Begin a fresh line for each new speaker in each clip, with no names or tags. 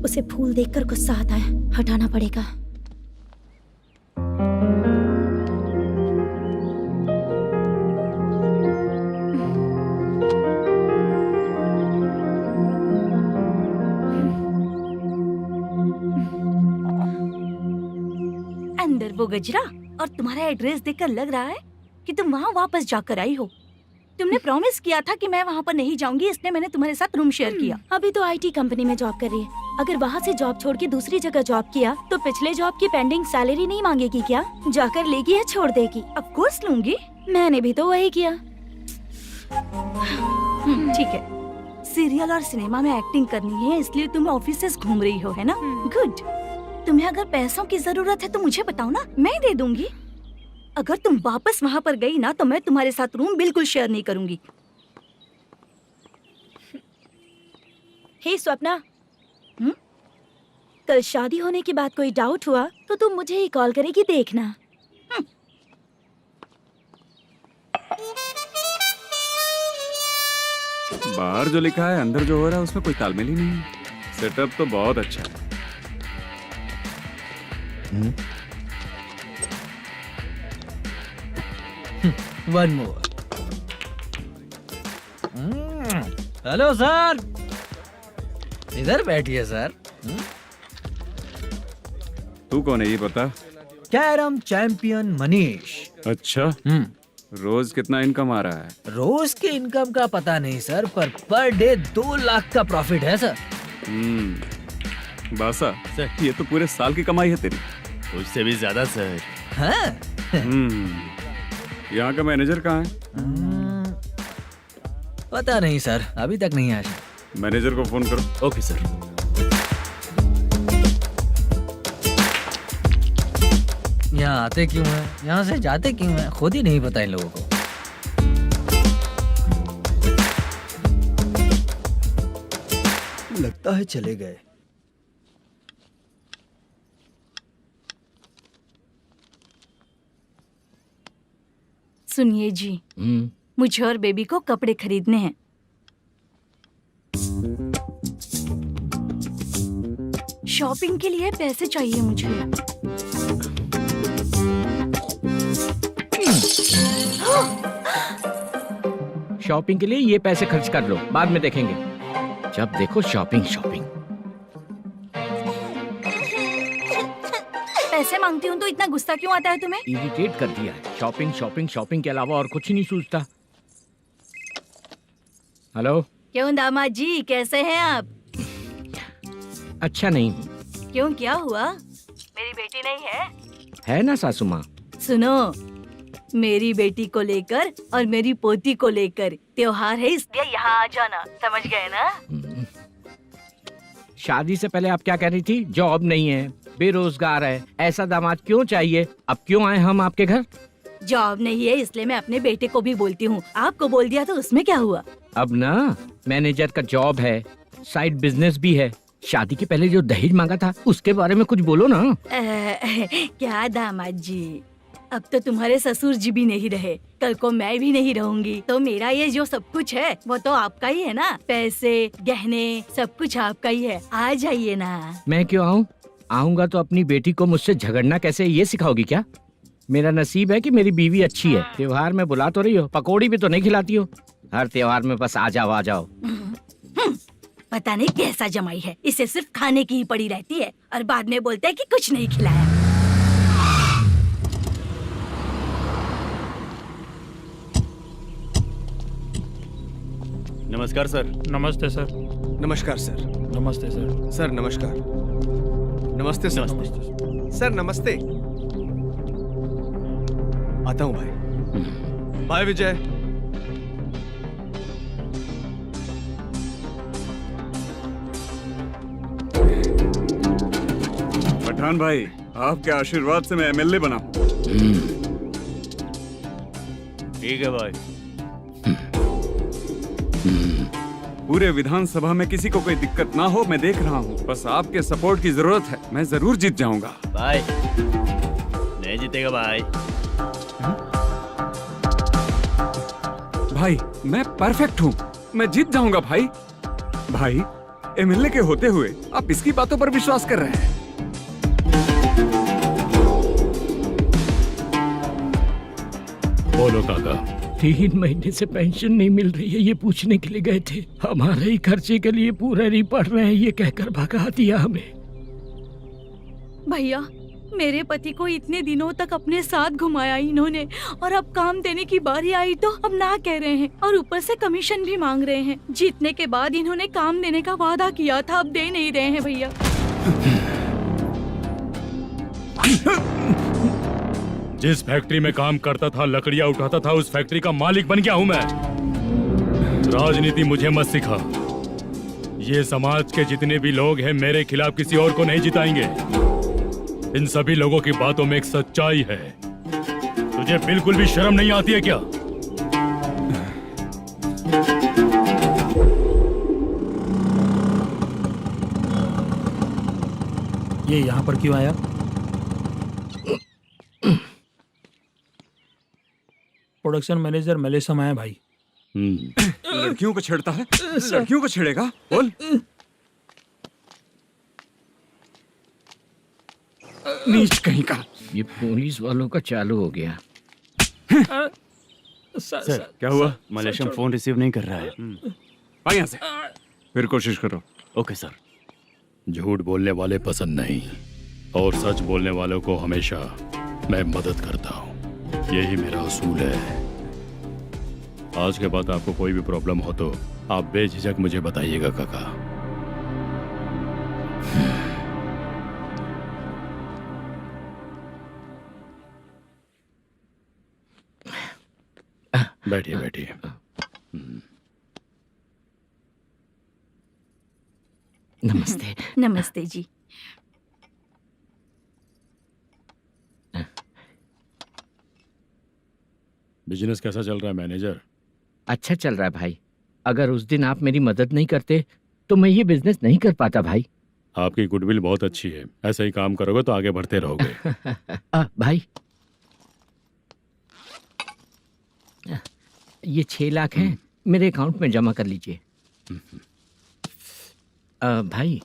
उसे फूल देखकर गुस्सा आता है, हटाना पड़ेगा।
अंदर वो गजरा और तुम्हारा एड्रेस देखकर लग रहा है कि तुम वहाँ वापस जाकर आई हो। तुमने प्रॉमिस किया था कि मैं वहाँ पर नहीं जाऊंगी, इसलिए मैंने तुम्हारे साथ रूम शेयर किया।
अभी तो आईटी कंपनी में जॉब कर रही है। अगर वहाँ से जॉब छोड़ के दूसरी जगह जॉब किया तो पिछले जॉब की पेंडिंग सैलरी नहीं मांगेगी क्या? जाकर लेगी या छोड़ देगी?
ऑफ कोर्स लूंगी।
मैंने भी तो वही किया।
ठीक है, सीरियल और सिनेमा में एक्टिंग करनी है, इसलिए तुम ऑफिसेस घूम रही हो, है ना? गुड। तुम्हें अगर पैसों की जरूरत है तो मुझे बताओ ना, मैं दे दूंगी। अगर तुम वापस वहाँ पर गई ना तो मैं तुम्हारे साथ रूम बिल्कुल शेयर नहीं करूंगी।
हे स्वप्ना, कल शादी होने के बाद कोई डाउट हुआ तो तुम मुझे ही कॉल करेगी, देखना।
बाहर जो लिखा है अंदर जो हो रहा है उसमें कोई तालमेल ही नहीं है। सेटअप तो बहुत अच्छा है।
One more. हेलो सर, इधर बैठिए सर।
तू कौन है ये बता?
Carrom champion Manish.
अच्छा, रोज कितना इनकम आ रहा है?
रोज के इनकम का पता नहीं सर, पर डे 2 लाख का प्रॉफिट है सर।
बासा सर, ये तो पूरे साल की कमाई है तेरी।
उससे भी ज्यादा सर।
हाँ?
यहाँ का मैनेजर कहाँ है?
पता नहीं सर, अभी तक नहीं आया।
मैनेजर को फोन करो।
Okay sir.
यहाँ आते क्यों हैं, यहाँ से जाते क्यों हैं, खुद ही नहीं पता इन लोगों को। लगता है चले गए।
सुनिए जी, मुझे और बेबी को कपड़े खरीदने हैं। शॉपिंग के लिए पैसे चाहिए मुझे।
शॉपिंग के लिए ये पैसे खर्च कर लो, बाद में देखेंगे। जब देखो शॉपिंग शॉपिंग।
पैसे मांगती हूँ तो इतना गुस्सा क्यों आता है तुम्हें?
इरिटेट कर दिया है। शॉपिंग शॉपिंग शॉपिंग के अलावा और कुछ नहीं सूझता। हेलो।
क्यों दामाद जी, कैसे हैं आप?
अच्छा नहीं।
क्यों, क्या हुआ? मेरी बेटी नहीं है?
है ना सासू माँ।
सुनो, मेरी बेटी को लेकर और मेरी पोती को लेकर त्योहार है, इसलिए यहाँ आ जाना, समझ गए ना?
शादी से पहले आप क्या कह रही थी? जॉब नहीं है, बेरोजगार है, ऐसा दामाद क्यों चाहिए? अब क्यों आए हम आपके घर?
जॉब नहीं है इसलिए मैं अपने बेटे को भी बोलती हूँ। आपको बोल दिया तो उसमें क्या हुआ?
अब ना मैनेजर का जॉब है, साइड बिजनेस भी है। शादी के पहले जो दहेज मांगा था उसके बारे में कुछ बोलो ना।
क्या दामाद जी, अब तो तुम्हारे ससुर जी भी नहीं रहे, कल को मैं भी नहीं रहूंगी, तो मेरा ये जो सब कुछ है वो तो आपका ही है ना। पैसे, गहने, सब कुछ आपका ही है। आ जाइए ना।
मैं क्यों आऊँ? आऊंगा तो अपनी बेटी को मुझसे झगड़ना कैसे ये सिखाओगी क्या? मेरा नसीब है कि मेरी बीवी अच्छी है। त्योहार में बुला तो रही हो, पकौड़ी भी तो नहीं खिलाती हो। हर त्योहार में बस आ जाओ आ जाओ।
पता नहीं कैसा जमाई है, इसे सिर्फ खाने की ही पड़ी रहती है और बाद में बोलते हैं कि कुछ नहीं खिलाया।
नमस्कार सर।
नमस्ते सर।
नमस्कार सर।
नमस्ते सर।
सर नमस्कार। नमस्ते सर। सर नमस्ते। आता हूँ भाई। बाय विजय।
पठान भाई, आपके आशीर्वाद से मैं एमएलए बना हूँ।
ठीक है भाई।
पूरे विधानसभा में किसी को कोई दिक्कत ना हो, मैं देख रहा हूँ। बस आपके सपोर्ट की जरूरत है, मैं जरूर जीत जाऊंगा।
भाई नहीं जीतेगा भाई।
भाई मैं परफेक्ट हूँ, मैं जीत जाऊंगा भाई। भाई एमएलए के होते हुए आप इसकी बातों पर विश्वास कर रहे हैं।
बोलो काका।
3 महीने से पेंशन नहीं मिल रही है, ये पूछने के लिए गए थे। हमारे ही खर्चे के लिए पूरा नहीं पड़ रहे हैं, ये कहकर भगा दिया हमें।
भैया, मेरे पति को इतने दिनों तक अपने साथ घुमाया इन्होंने, और अब काम देने की बारी आई तो अब ना कह रहे हैं, और ऊपर से कमीशन भी मांग रहे हैं। जीतने के बाद इन्होंने काम देने का वादा किया था, अब दे नहीं रहे हैं भैया।
जिस फैक्ट्री में काम करता था, लकड़ियां उठाता था, उस फैक्ट्री का मालिक बन गया हूं मैं। राजनीति मुझे मत सिखा। ये समाज के जितने भी लोग हैं मेरे खिलाफ किसी और को नहीं जिताएंगे। इन सभी लोगों की बातों में एक सच्चाई है। तुझे बिल्कुल भी शर्म नहीं आती है क्या?
ये यहाँ पर क्यों आया? प्रोडक्शन मैनेजर मलेशम आया भाई।
लड़कियों को छेड़ता है, लड़कियों को छेड़ेगा? बोल। नीच कहीं का।
ये पुलिस वालों का चालू हो गया।
सर
क्या हुआ?
मलेशियन फोन रिसीव नहीं कर रहा है।
आ यहाँ से, फिर कोशिश करो।
Okay sir.
झूठ बोलने वाले पसंद नहीं, और सच बोलने वालों को हमेशा मैं मदद करता हूँ। यही मेरा असूल है। आज के बाद आपको कोई भी प्रॉब्लम हो तो आप बेझिझक मुझे बताइएगा काका। बैठिए बैठिए।
नमस्ते।
नमस्ते जी।
बिजनेस कैसा चल रहा है मैनेजर?
अच्छा चल रहा है भाई। अगर उस दिन आप मेरी मदद नहीं करते तो मैं ये बिजनेस नहीं कर पाता भाई।
आपकी गुडविल बहुत अच्छी है। ऐसा ही काम करोगे तो आगे बढ़ते रहोगे।
भाई ये 6 लाख हैं, मेरे अकाउंट में जमा कर लीजिए। भाई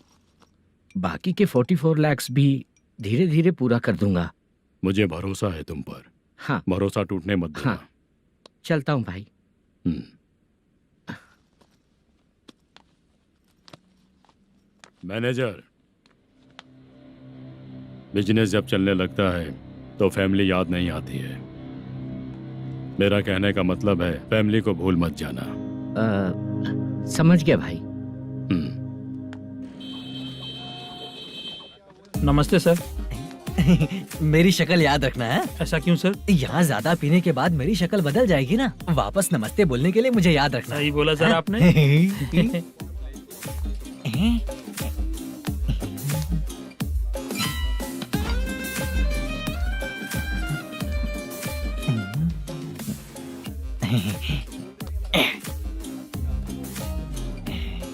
बाकी के 44 लाख भी धीरे धीरे पूरा कर दूंगा।
मुझे भरोसा है तुम पर।
हाँ
भरोसा टूटने मत देना।
हाँ, चलता हूँ भाई।
मैनेजर, बिजनेस जब चलने लगता है तो फैमिली याद नहीं आती है। मेरा कहने का मतलब है फैमिली को भूल मत जाना।
समझ गया भाई।
नमस्ते सर।
मेरी शक्ल याद रखना है।
ऐसा क्यों सर?
यहाँ ज्यादा पीने के बाद मेरी शक्ल बदल जाएगी ना। वापस नमस्ते बोलने के लिए मुझे याद रखना।
सही बोला सर आपने।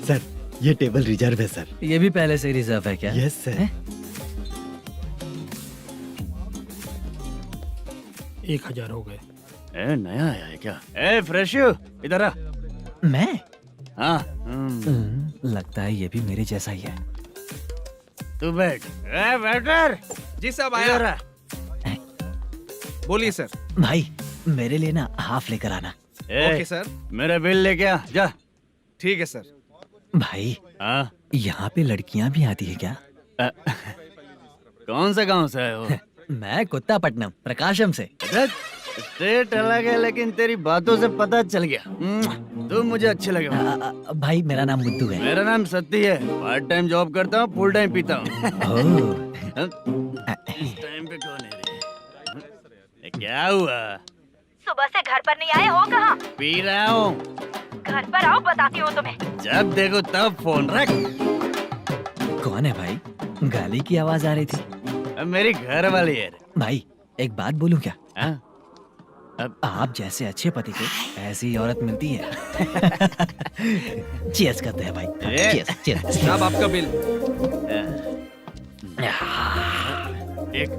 सर ये टेबल रिजर्व है सर।
ये भी पहले से रिजर्व है क्या?
Yes sir.
1000 हो गए।
ए, नया आया है क्या? ए फ्रेश इधर आ।
मैं?
हाँ।
लगता है ये भी मेरे जैसा ही है।
तू बैठ। ए वेटर।
जी साहब
इधर
आया।
आ।
बोलिए सर।
भाई मेरे लिए ना हाफ लेकर आना।
Okay sir.
मेरा बिल लेके आ जा।
ठीक है सर।
भाई
हाँ
यहाँ पे लड़कियाँ भी आती है क्या?
कौन सा गांव से है वो?
मैं कुत्तापट्टनम प्रकाशम से।
स्टेट अलग है लेकिन तेरी बातों से पता चल गया। तू मुझे अच्छे लगे।
भाई मेरा नाम मुद्दू है।
मेरा नाम सत्ती है। पार्ट टाइम जॉब करता हूँ, फुल टाइम पीता हूँ। इस टाइम पे कौन है रे? क्या हुआ?
सुबह से घर पर नहीं आए हो? कहाँ?
पी रहा हूँ।
घर पर आओ, बताती हूँ तुम्हें।
जब देखो तब फोन रख।
कौन है भाई? गाली की आवाज आ रही थी।
मेरी घर वाली है।
भाई एक बात बोलूं क्या?
अब
आप जैसे अच्छे पति को ऐसी औरत मिलती है। चीयर्स करते हैं भाई। Cheers cheers.
साहब आपका बिल।
एक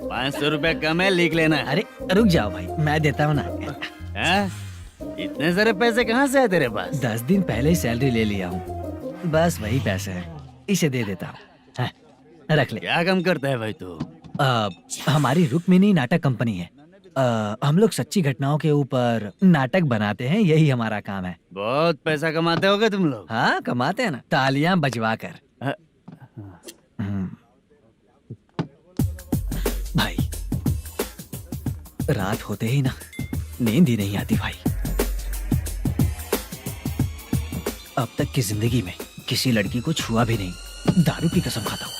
500 रुपया कम है, लिख लेना।
अरे रुक जाओ भाई, मैं देता हूँ ना।
इतने सारे पैसे कहाँ से आए तेरे पास?
10 दिन पहले ही सैलरी ले लिया हूँ, बस वही पैसे हैं, इसे दे देता हूँ। हाँ, रख ले।
क्या काम करता है भाई तू?
हमारी रुक्मिणी नाटक कंपनी है। हम लोग सच्ची घटनाओं के ऊपर नाटक बनाते हैं, यही हमारा काम है।
बहुत पैसा कमाते होगे तुम लोग।
हाँ, कमाते हैं ना, तालियां बजवा कर। भाई, रात होते ही ना नींद ही नहीं आती भाई। अब तक की जिंदगी में किसी लड़की को छुआ भी नहीं, दारू की कसम खाता हूँ।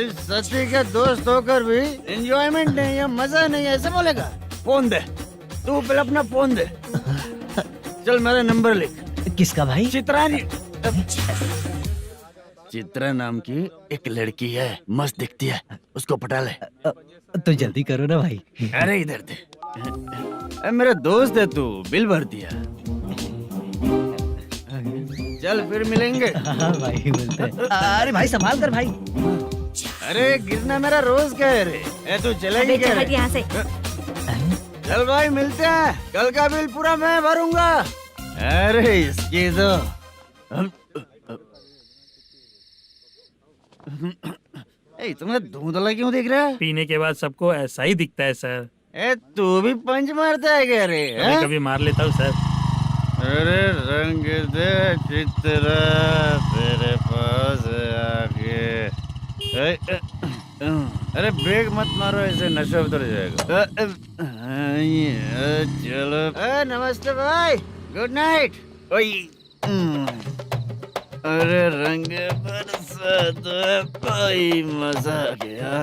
इस सच्ची का दोस्त होकर भी एंजॉयमेंट नहीं है, मजा नहीं है, ऐसे बोलेगा? फोन दे, तू पहले अपना फोन दे। चल मेरा नंबर लिख।
किसका भाई?
चित्रानी। चित्रा नाम की एक लड़की है, मस्त दिखती है, उसको पटा ले।
तो जल्दी करो ना भाई।
अरे इधर दे। अरे मेरा दोस्त है तू, बिल भर दिया। चल फिर मिलेंगे।
हाँ भाई, मिलते हैं। अरे भाई संभाल कर भाई।
अरे गिरना मेरा रोज का है रे। ए तू चलेगी क्या रे?
यहाँ से।
चल भाई मिलते हैं, कल का बिल पूरा मैं भरूंगा। अरे इसकी तो तुम्हें धुंधला क्यों दिख रहा है?
पीने के बाद सबको ऐसा ही दिखता है सर।
ए तू भी पंच मारता है क्या रे?
कभी कभी मार लेता हूँ सर।
अरे रंग दे चित्रा तेरे पास आके। अरे ब्रेक मत मारो, ऐसे नशा उतर जाएगा। चलो। नमस्ते भाई, गुड नाइट। अरे रंग बरसात भाई, मजा आ गया।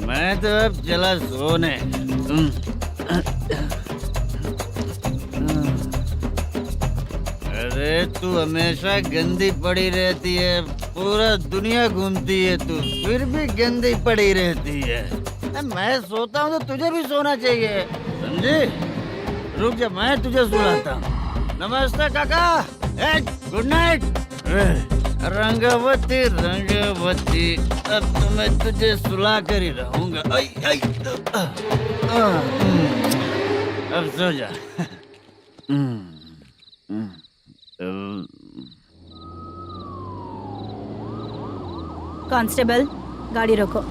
मैं तो अब चला सोने। अरे तू हमेशा गंदी पड़ी रहती है, पूरा दुनिया घूमती है तू, फिर भी गंदी पड़ी रहती है। मैं सोता हूँ तो तुझे भी सोना चाहिए, समझे? रुक जा, मैं तुझे सुलाता हूँ। नमस्ते काका, गुड नाइट। रंगवती रंगवती, अब तो मैं तुझे सुला कर ही रहूंगा। अब सो जा।
कांस्टेबल, गाड़ी रोको।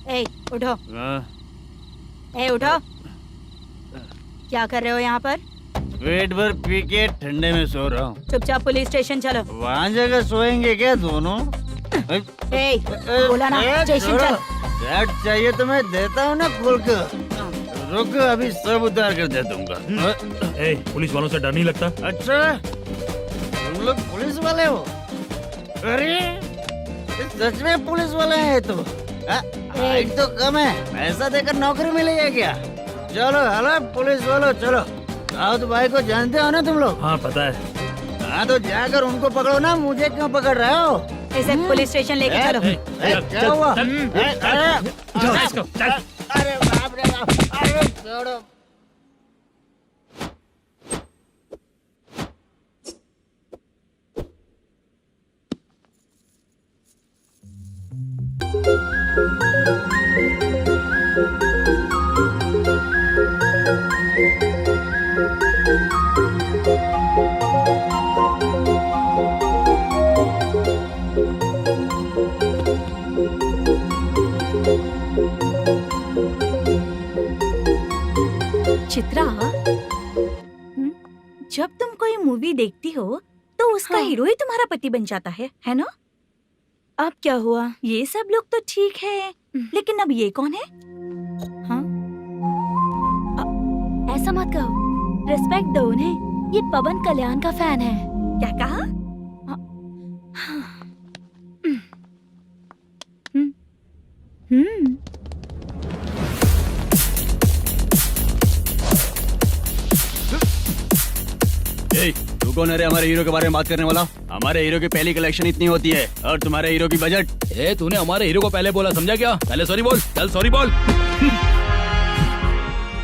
ए, उठो। ए, उठो। क्या कर रहे हो यहाँ पर?
पेट भर पी के ठंडे में सो रहा हूँ।
चुपचाप पुलिस स्टेशन चलो।
वहाँ जगह सोएंगे क्या दोनों?
ए, बोला ना, स्टेशन चल।
शर्ट चाहिए तो मैं देता हूँ ना खोल कर। रुक, अभी सब उतार कर दे दूंगा।
ए, पुलिस वालों से डर नहीं लगता?
अच्छा, तुम लोग पुलिस वाले हो? अरे सच में पुलिस वाले हैं तो? हाइट तो कम है, पैसा देकर नौकरी मिलेगी क्या? चलो हेलो पुलिस वालों, चलो। राउत भाई को जानते हो ना तुम लोग?
हाँ पता है।
हाँ तो जाकर उनको पकड़ो ना, मुझे क्यों पकड़ रहे हो?
इसे पुलिस स्टेशन लेके चलो।
क्या हुआ?
चल।
अरे बाप रे बाप, अरे छोड़ो।
चित्रा, जब तुम कोई मूवी देखती हो तो उसका
हाँ।
हीरो ही तुम्हारा पति बन जाता है ना?
अब क्या हुआ?
ये सब लोग तो ठीक है, लेकिन अब ये कौन है?
हाँ? ऐसा मत कहो, रिस्पेक्ट दो उन्हें। ये पवन कल्याण का फैन है।
क्या कहा?
ए, तू
तू कौन है रे हमारे हीरो के बारे में बात करने वाला? हमारे हीरो की पहली कलेक्शन इतनी होती है और तुम्हारे हीरो की बजट। ए तूने हमारे हीरो को पहले बोला, समझा क्या? पहले सॉरी बोल, चल सॉरी बोल।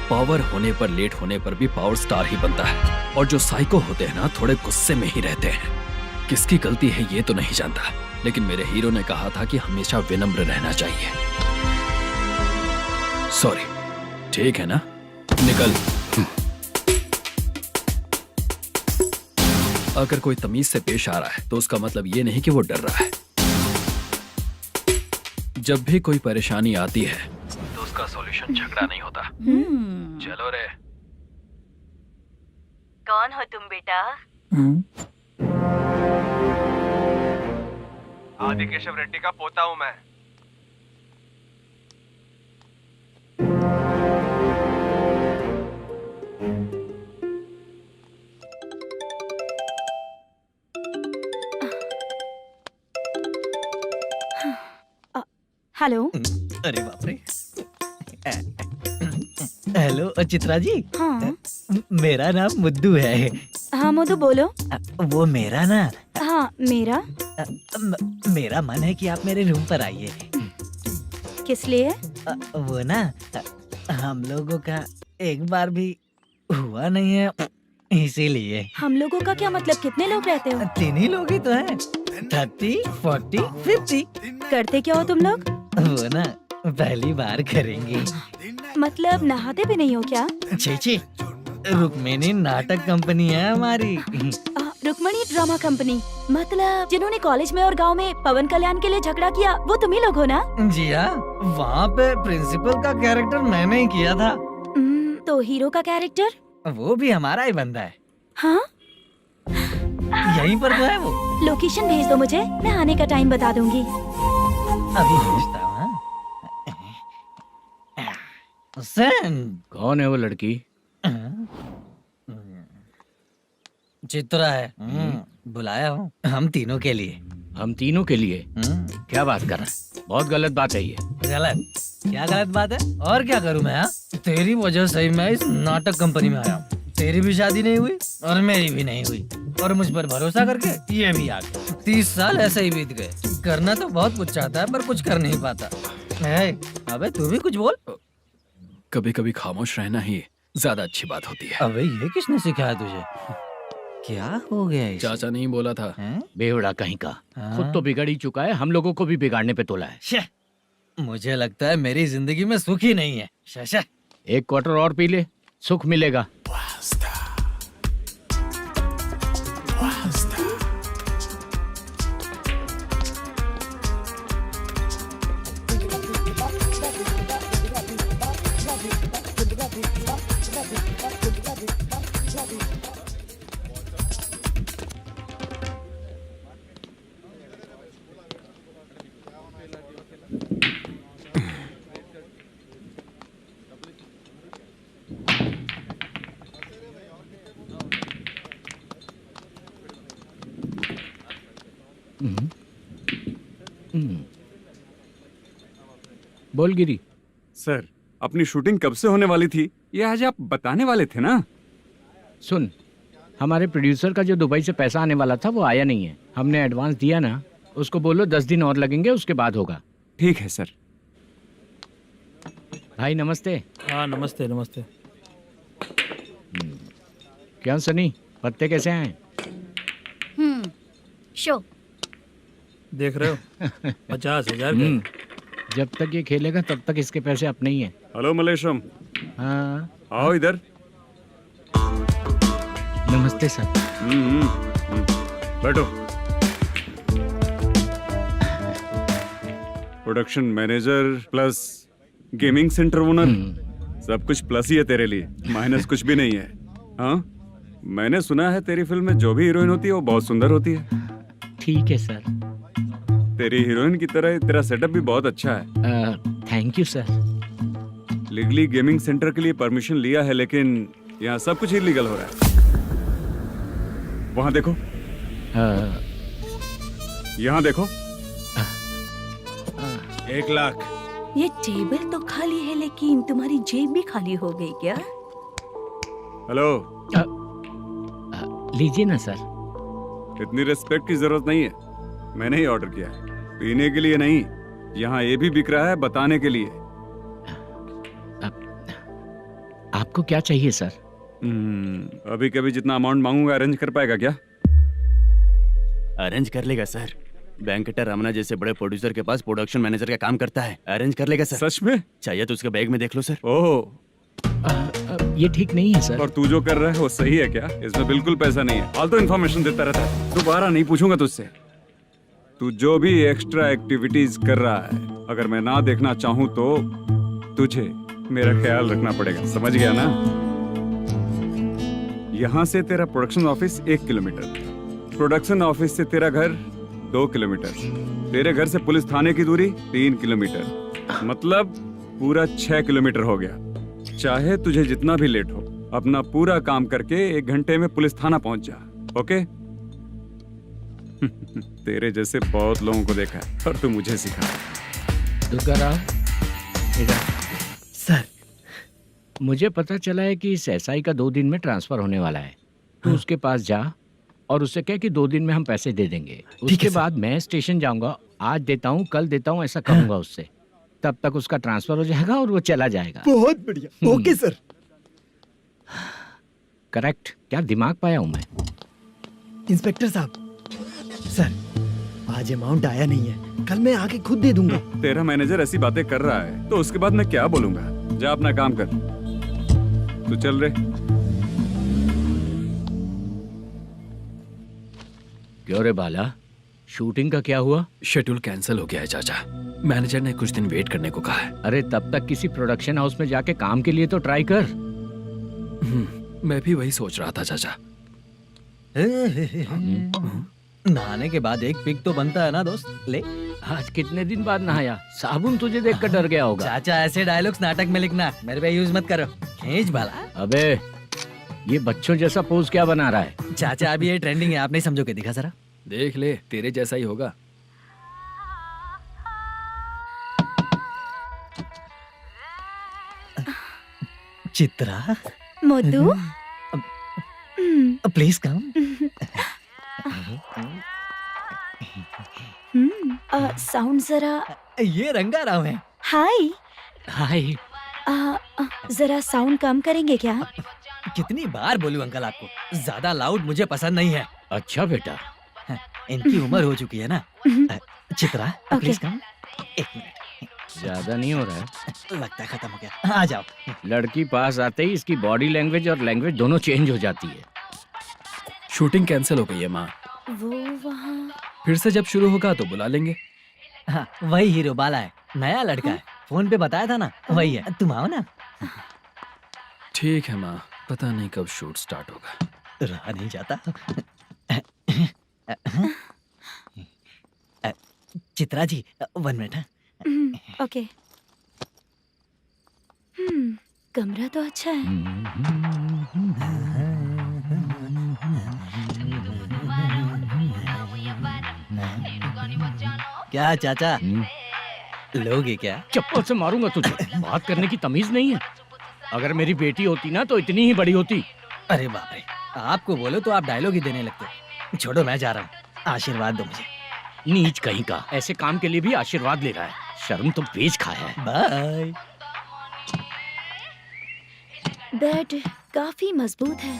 पावर होने पर लेट होने पर भी पावर स्टार ही बनता है, और जो साइको होते हैं ना थोड़े गुस्से में ही रहते हैं। किसकी गलती है ये तो नहीं जानता, लेकिन मेरे हीरो ने कहा था कि हमेशा विनम्र रहना चाहिए। सॉरी, ठीक है ना, निकल। अगर कोई तमीज से पेश आ रहा है तो उसका मतलब ये नहीं कि वो डर रहा है। जब भी कोई परेशानी आती है तो उसका सॉल्यूशन झगड़ा नहीं होता। चलो रे।
कौन हो तुम बेटा?
आदि केशव रेड्डी का पोता हूँ मैं।
हेलो।
अरे बाप रे। हेलो चित्रा जी।
हाँ
मेरा नाम मुद्दू है।
हाँ मधु बोलो।
वो मेरा ना,
हाँ मेरा।
मेरा मन है कि आप मेरे रूम पर आइए।
किस लिए?
वो ना, हम लोगों का एक बार भी हुआ नहीं है, इसीलिए।
हम लोगों का क्या मतलब? कितने लोग रहते हो?
3 ही लोग ही तो हैं। 30, 40, 50।
करते क्या हो तुम लोग?
वो ना पहली बार करेंगे।
मतलब नहाते भी नहीं हो क्या?
छी, रुक्मिणी नाटक कंपनी है हमारी।
Rukmani drama company? मतलब जिन्होंने कॉलेज में और गांव में पवन कल्याण के लिए झगड़ा किया वो तुम ही लोग हो ना?
जी हाँ, वहाँ पे प्रिंसिपल का कैरेक्टर मैंने ही किया था।
तो हीरो का कैरेक्टर?
वो भी हमारा ही बंदा है।
हाँ,
यहीं पर तो है वो।
लोकेशन भेज दो मुझे, मैं आने का टाइम बता दूंगी।
अभी भेजता हूँ।
कौन है वो लड़की?
चित्रा है। बुलाया हूँ हम तीनों के लिए।
हम तीनों के लिए? क्या बात कर रहा है? बहुत गलत बात है ये।
गलत? क्या गलत बात है? और क्या करूँ मैं? तेरी वजह से ही मैं इस नाटक कंपनी में आया हूँ। तेरी भी शादी नहीं हुई और मेरी भी नहीं हुई, और मुझ पर भरोसा करके ये भी आ गया। 30 साल ऐसे ही बीत गए। करना तो बहुत कुछ चाहता है पर कुछ कर नहीं पाता। अबे तू भी कुछ बोल।
कभी कभी खामोश रहना ही ज्यादा अच्छी बात होती है।
अबे ये किसने सिखाया तुझे? क्या हो गया इसे?
चाचा नहीं बोला था?
बेवड़ा कहीं का। खुद तो बिगड़ ही चुका है, हम लोगों को भी बिगाड़ने पे तोला है।
मुझे लगता है मेरी जिंदगी में सुख ही नहीं है। शशा,
1 क्वार्टर और पी ले, सुख मिलेगा। बोल गिरी।
सर, अपनी शूटिंग कब से होने वाली थी ये आज आप बताने वाले थे ना?
सुन, हमारे प्रोड्यूसर का जो दुबई से पैसा आने वाला था वो आया नहीं है। हमने एडवांस दिया ना, उसको बोलो 10 दिन और लगेंगे, उसके बाद होगा।
ठीक है सर।
भाई नमस्ते।
हाँ नमस्ते नमस्ते।
क्या सनी, पत्ते कैसे हैं?
शो
देख रहे हो 50,000 का।
जब तक ये खेलेगा तब तक इसके पैसे अपने ही हैं।
हेलो मलेशम।
हाँ
आओ इधर।
नमस्ते सर।
बैठो। Production manager plus gaming centre owner, सब कुछ प्लस ही है तेरे लिए, माइनस कुछ भी नहीं है। हाँ, मैंने सुना है तेरी फिल्म में जो भी हीरोइन होती है वो बहुत सुंदर होती है।
ठीक है सर।
तेरी हीरोइन की तरह तेरा सेटअप भी बहुत अच्छा है।
Thank you sir.
Legally gaming centre के लिए परमिशन लिया है, लेकिन यहाँ सब कुछ इलीगल हो रहा है। वहाँ देखो, यहाँ देखो। 1 लाख।
ये टेबल तो खाली है लेकिन तुम्हारी जेब भी खाली हो गई क्या?
हेलो,
लीजिए ना सर।
इतनी रिस्पेक्ट की जरूरत नहीं है, मैंने ही ऑर्डर किया है, पीने के लिए नहीं। यहाँ ये भी बिक रहा है बताने के लिए।
आपको क्या चाहिए सर?
अभी कभी जितना अमाउंट मांगूंगा अरेंज कर पाएगा क्या?
अरेंज कर लेगा सर। वेंकटर रमना जैसे बड़े प्रोड्यूसर के पास प्रोडक्शन मैनेजर का काम करता है, अरेंज कर लेगा सर।
सच में?
चाहिए तो उसके बैग में देख लो सर।
ओह,
ये ठीक नहीं है सर।
और तू जो कर रहा है वो सही है क्या? इसमें बिल्कुल पैसा नहीं है, फालतू इन्फॉर्मेशन देता रहता है। दोबारा नहीं पूछूंगा तुझसे। तू जो भी एक्स्ट्रा एक्टिविटीज कर रहा है, अगर मैं ना देखना चाहूँ तो तुझे मेरा ख्याल रखना पड़ेगा, समझ गया ना? यहाँ से तेरा production office 1 kilometre, production office से तेरा घर 2 किलोमीटर, तेरे घर से पुलिस थाने की दूरी 3 किलोमीटर, मतलब पूरा 6 किलोमीटर हो गया। चाहे तुझे जितना भी लेट हो, अपना पूरा काम करके 1 घंटे में पुलिस थाना पहुंच जा, ओके? तेरे जैसे बहुत लोगों को देखा है और तू मुझे सिखा।
सर, मुझे पता चला है कि इस एसआई का 2 दिन में ट्रांसफर होने वाला है। तो उसके पास जा और उससे कह कि 2 दिन में हम पैसे दे देंगे। उसके बाद मैं स्टेशन जाऊंगा, आज देता हूँ कल देता हूँ ऐसा कहूंगा उससे। तब तक उसका ट्रांसफर हो जाएगा और वो चला जाएगा।
बहुत बढ़िया, ओके सर।
करेक्ट, क्या दिमाग पाया हूँ मैं।
इंस्पेक्टर साहब, सर आज अमाउंट आया नहीं है, कल मैं आके खुद दे दूंगा।
तेरा मैनेजर ऐसी बातें कर रहा है तो उसके बाद मैं क्या बोलूंगा? जा अपना काम कर, तू चल रे।
क्यों रे बाला, शूटिंग का क्या हुआ?
शेड्यूल कैंसिल हो गया है चाचा, मैनेजर ने कुछ दिन वेट करने को कहा है।
अरे तब तक किसी प्रोडक्शन हाउस में जाके काम के लिए तो ट्राई कर।
मैं भी वही सोच रहा था चाचा।
नहाने के बाद एक पिक तो बनता है ना दोस्त। ले,
आज कितने दिन बाद नहाया? साबुन तुझे देखकर डर गया होगा।
चाचा ऐसे डायलॉग्स नाटक में लिखना, मेरे पे यूज मत करो। खींच बाला।
अबे ये बच्चों जैसा पोज क्या बना रहा है?
चाचा अभी ये ट्रेंडिंग है, आप नहीं समझोगे, दिखा जरा।
देख ले, तेरे जैसा ही होगा।
Chitra,
Modu,
please come.
Sound जरा।
ये रंगा राव है।
हाय।
हाय।
जरा साउंड कम करेंगे क्या?
कितनी बार बोलूं अंकल आपको, ज्यादा लाउड मुझे पसंद नहीं है।
अच्छा बेटा,
इनकी उम्र हो चुकी है ना। Chitra, please come. 1 मिनट,
ज्यादा नहीं हो रहा है?
लगता है खत्म हो गया। आ जाओ।
लड़की पास आते ही इसकी बॉडी लैंग्वेज और लैंग्वेज दोनों चेंज हो जाती है।
शूटिंग कैंसिल हो गई है माँ,
वो वहाँ।
फिर से जब शुरू होगा तो बुला लेंगे।
हाँ, वही हीरो बाला है, नया लड़का है, फोन पे बताया था ना, वही है। तुम आओ ना।
ठीक है माँ, पता नहीं कब शूट स्टार्ट होगा।
रहा नहीं जाता। चित्रा जी 1 मिनट।
ओके। कमरा तो अच्छा है।
क्या चाचा, लोगे क्या?
चप्पल से मारूंगा तुझे, बात करने की तमीज नहीं है। अगर मेरी बेटी होती ना तो इतनी ही बड़ी होती।
अरे बाप रे, आपको बोलो तो आप डायलॉग ही देने लगते। छोड़ो, मैं जा रहा हूँ, आशीर्वाद दो मुझे।
नीच कहीं का, ऐसे काम के लिए भी आशीर्वाद ले रहा है। शर्म तो बेच खाया है।
बाय।
बेड काफी मजबूत है।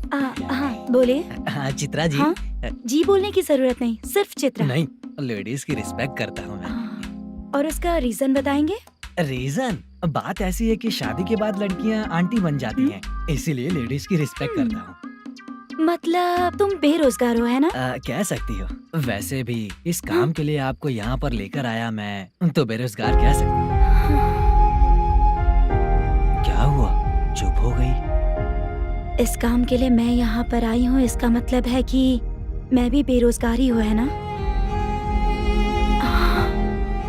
हाँ बोले।
हाँ चित्रा जी।
हाँ? जी बोलने की जरूरत नहीं, सिर्फ चित्रा।
नहीं, लेडीज की रिस्पेक्ट करता हूँ मैं।
और उसका रीजन बताएंगे?
रीजन बात ऐसी है कि शादी के बाद लड़कियाँ आंटी बन जाती हैं, इसीलिए लेडीज की रिस्पेक्ट करता हूँ।
मतलब तुम बेरोजगार हो, है ना?
कह सकती हो। वैसे भी इस काम के लिए आपको यहाँ पर लेकर आया मैं, तो बेरोजगार कह सकती हूँ। क्या हुआ, चुप हो गई?
इस काम के लिए मैं यहाँ पर आई हूँ, इसका मतलब है कि मैं भी बेरोजगार ही हूँ, है ना?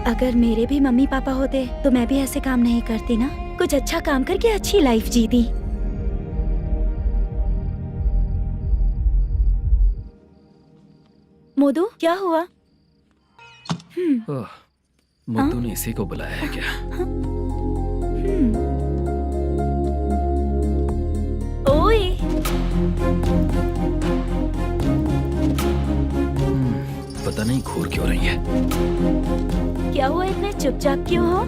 अगर मेरे भी मम्मी पापा होते तो मैं भी ऐसे काम नहीं करती ना। कुछ अच्छा काम करके अच्छी लाइफ जीती। मोदू, क्या हुआ?
मोदू ने इसी को बुलाया है क्या? पता नहीं घूर क्यों रही है।
क्या हुआ, इतने चुपचाप क्यों हो?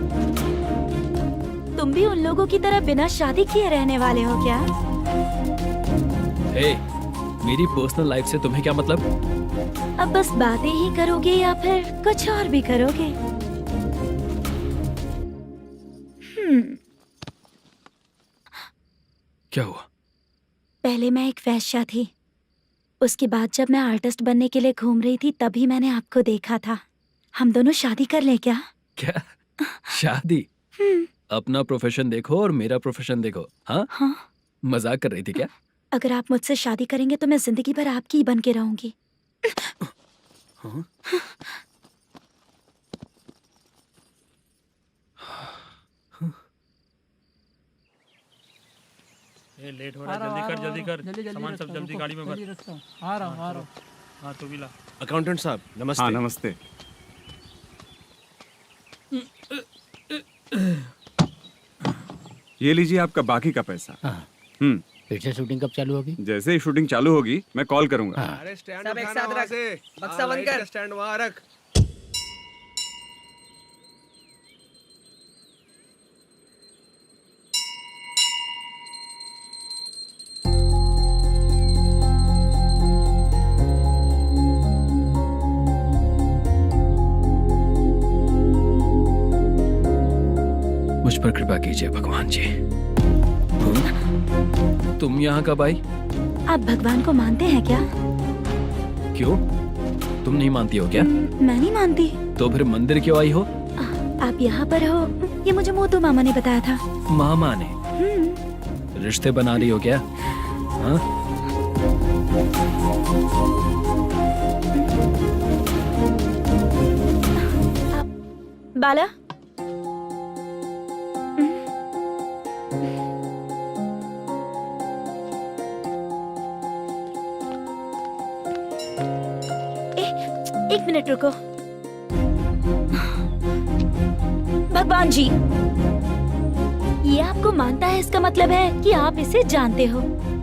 तुम भी उन लोगों की तरह बिना शादी किए रहने वाले हो क्या?
हे, मेरी पर्सनल लाइफ से तुम्हें क्या मतलब?
अब बस बातें ही करोगे या फिर कुछ और भी करोगे?
क्या हुआ?
पहले मैं एक वेश्या थी, उसके बाद जब मैं आर्टिस्ट बनने के लिए घूम रही थी तभी मैंने आपको देखा था। हम दोनों शादी कर ले क्या?
क्या शादी? अपना प्रोफेशन देखो और मेरा प्रोफेशन देखो। हाँ
हाँ।
मजाक कर रही थी क्या?
अगर आप मुझसे शादी करेंगे तो मैं जिंदगी भर आपकी ही बन के रहूंगी।
हाँ?
ये लेट हो रहा है, जल्दी कर सामान सब जल्दी गाड़ी में भर।
आ रहा हूँ।
हाँ तू भी ला।
अकाउंटेंट साहब नमस्ते।
हाँ नमस्ते। ये लीजिए आपका बाकी का पैसा।
फिर से शूटिंग कब चालू होगी?
जैसे ही शूटिंग चालू होगी मैं कॉल करूंगा।
अरे स्टैंड सब एक साथ रख, बक्सा बंद कर, स्टैंड वहाँ रख।
मुझ पर कृपा कीजिए भगवान जी। तुम यहाँ कब आई?
आप भगवान को मानते हैं क्या?
क्यों? तुम नहीं मानती हो क्या?
मैं नहीं मानती।
तो फिर मंदिर क्यों आई हो?
आप यहाँ पर हो ये मुझे मोटू मामा ने बताया था।
मामा ने? रिश्ते बना रही हो क्या? हाँ?
बाला, एक मिनट रुको। भगवान जी, ये आपको मानता है इसका मतलब है कि आप इसे जानते हो।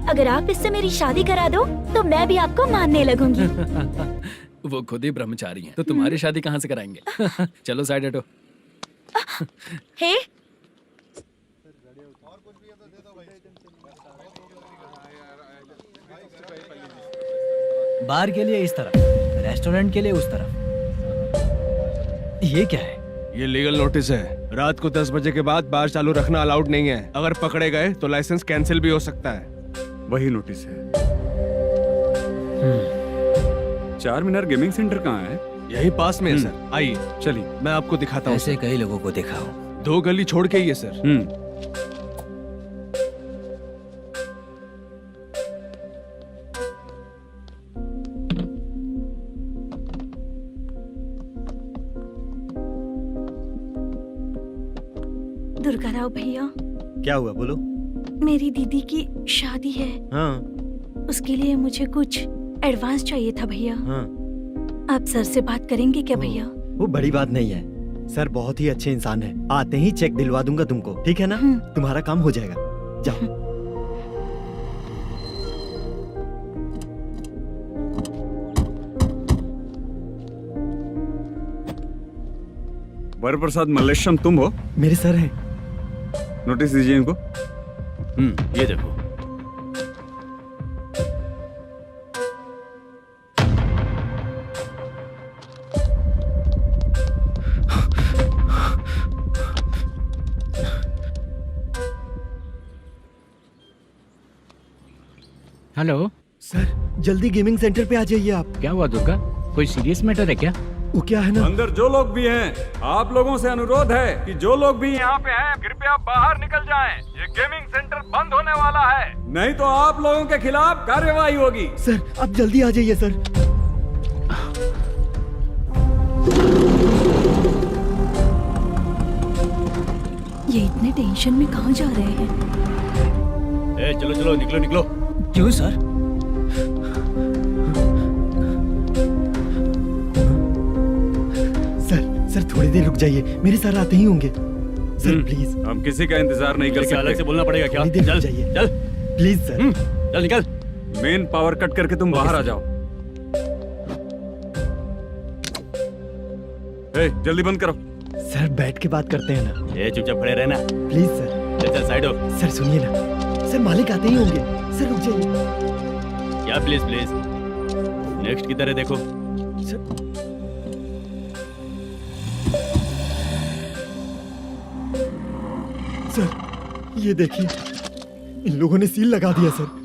अगर आप इससे मेरी शादी करा दो तो मैं भी आपको मानने लगूंगी।
वो खुद ही ब्रह्मचारी हैं, तो तुम्हारी शादी कहाँ से कराएंगे? चलो साइड हटो।
हे,
बार के लिए इस तरफ, रेस्टोरेंट के लिए उस तरफ। ये क्या है?
ये लीगल नोटिस है। रात को 10 बजे के बाद बार चालू रखना अलाउड नहीं है। अगर पकड़े गए तो लाइसेंस कैंसिल भी हो सकता है।
वही नोटिस है। चार मीनार गेमिंग सेंटर कहाँ है?
यही पास में है सर, आइए
चलिए
मैं आपको दिखाता हूँ।
ऐसे कई लोगों को देखा हूँ।
2 गली छोड़ के ही है सर।
दुर्गा राव भैया,
क्या हुआ बोलो।
मेरी दीदी की शादी है।
हाँ
उसके लिए मुझे कुछ एडवांस चाहिए था भैया।
हाँ।
आप सर से बात करेंगे क्या भैया?
वो बड़ी बात नहीं है, सर बहुत ही अच्छे इंसान है। आते ही चेक दिलवा दूंगा तुमको, ठीक है ना? तुम्हारा काम हो जाएगा, जाओ।
वरप्रसाद मल्लेश्वरम तुम हो?
मेरे सर हैं।
नोटिस दीजिए इनको।
ये देखो।
हेलो
सर, जल्दी गेमिंग सेंटर पे आ जाइए आप।
क्या हुआ दुर्गा? कोई सीरियस मैटर है क्या?
वो क्या है ना,
अंदर जो लोग भी हैं, आप लोगों से अनुरोध है कि जो लोग भी यहाँ पे हैं कृपया बाहर निकल जाएं। ये गेमिंग सेंटर बंद होने वाला है, नहीं तो आप लोगों के खिलाफ कार्यवाही होगी।
सर आप जल्दी आ जाइए सर।
ये इतने टेंशन में कहाँ जा रहे हैं?
चलो चलो निकलो निकलो।
क्यों सर?
सर थोड़ी देर रुक जाइए, मेरे सर आते ही होंगे। Sir please.
हम किसी का इंतजार नहीं कर सकते।
अलग से बोलना पड़ेगा क्या?
थोड़ी देर
चल
रुक जाइए
चल
प्लीज सर।
चल निकल।
मेन पावर कट करके तुम बाहर आ जाओ। जल्दी बंद करो।
सर बैठ के बात करते हैं ना।
ए चुपचाप खड़े रहना।
Please sir.
चल चल साइड हो।
सर सुनिए ना, सर मालिक आते ही होंगे। सर रुक जाइए।
क्या प्लीज प्लीज, नेक्स्ट की तरह देखो।
सर ये देखिए, इन लोगों ने सील लगा दिया सर।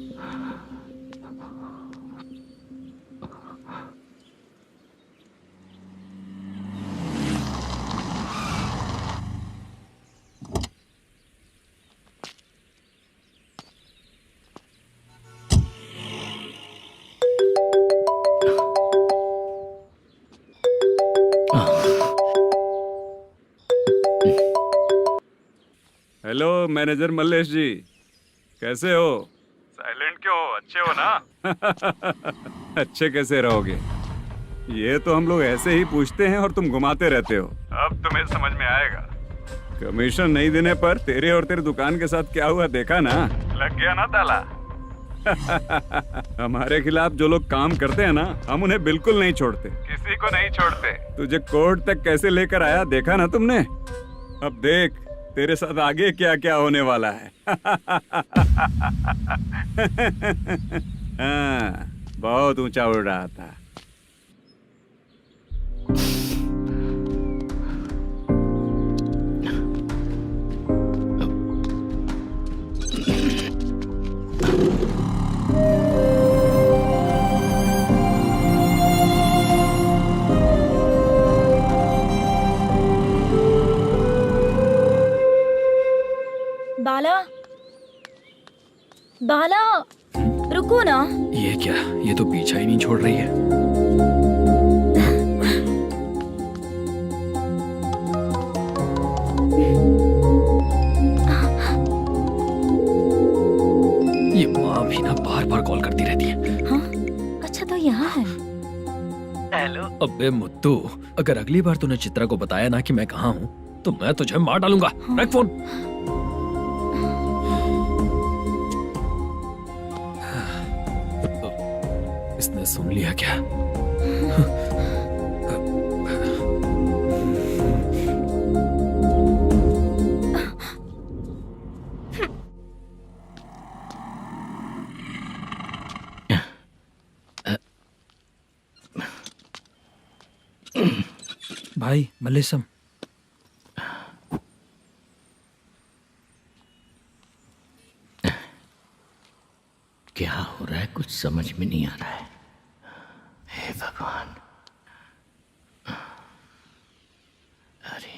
हेलो मैनेजर मल्लेश जी, कैसे हो? साइलेंट क्यों हो? अच्छे हो ना? अच्छे कैसे रहोगे? ये तो हम लोग ऐसे ही पूछते हैं और तुम घुमाते रहते हो। अब तुम्हें समझ में आएगा। कमीशन नहीं देने पर तेरे और तेरी दुकान के साथ क्या हुआ देखा ना? लग गया ना ताला। हमारे खिलाफ जो लोग काम करते हैं ना, हम उन्हें बिल्कुल नहीं छोड़ते, किसी को नहीं छोड़ते। तुझे कोर्ट तक कैसे लेकर आया देखा ना तुमने? अब देख तेरे साथ आगे क्या क्या होने वाला है। हाँ, बहुत ऊंचा उड़ रहा था।
बाला, बाला, रुको ना।
ये क्या, ये तो पीछा ही नहीं छोड़ रही है। ये माँ भी ना बार बार कॉल करती रहती है।
हाँ? अच्छा तो यहाँ है।
हेलो। अबे मुत्तू, अगर अगली बार तूने चित्रा को बताया ना कि मैं कहाँ हूँ तो मैं तुझे मार डालूंगा। रख फोन। इसने सुन लिया क्या?
भाई मल्लेशम,
क्या हो रहा है कुछ समझ में नहीं आ रहा है। हे भगवान। अरे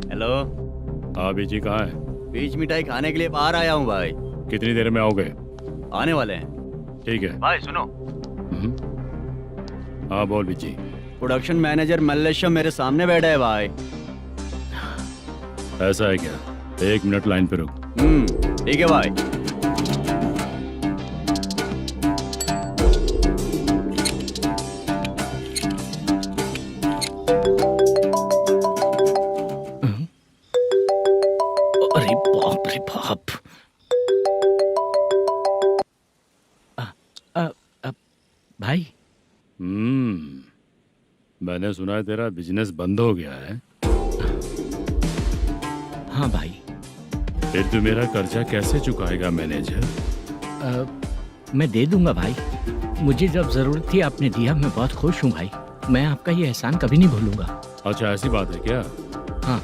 हेलो।
हाँ बीजी कहाँ है?
बीच मिठाई खाने के लिए बाहर आया हूँ भाई।
कितनी देर में आओगे?
आने वाले हैं।
ठीक है
भाई सुनो।
हाँ बोल बीजी।
प्रोडक्शन मैनेजर मल्लेशम मेरे सामने बैठा है भाई।
ऐसा है क्या? 1 मिनट लाइन पे रुक।
ठीक है भाई।
अरे बाप रे बाप। भाई।
मैंने सुना है तेरा बिजनेस बंद हो गया है।
हाँ भाई।
फिर तू मेरा कर्जा कैसे चुकाएगा मैनेजर?
मैं दे दूंगा भाई। मुझे जब जरूरत थी आपने दिया, मैं बहुत खुश हूँ भाई। मैं आपका ये एहसान कभी नहीं भूलूंगा।
अच्छा ऐसी बात है क्या?
हाँ।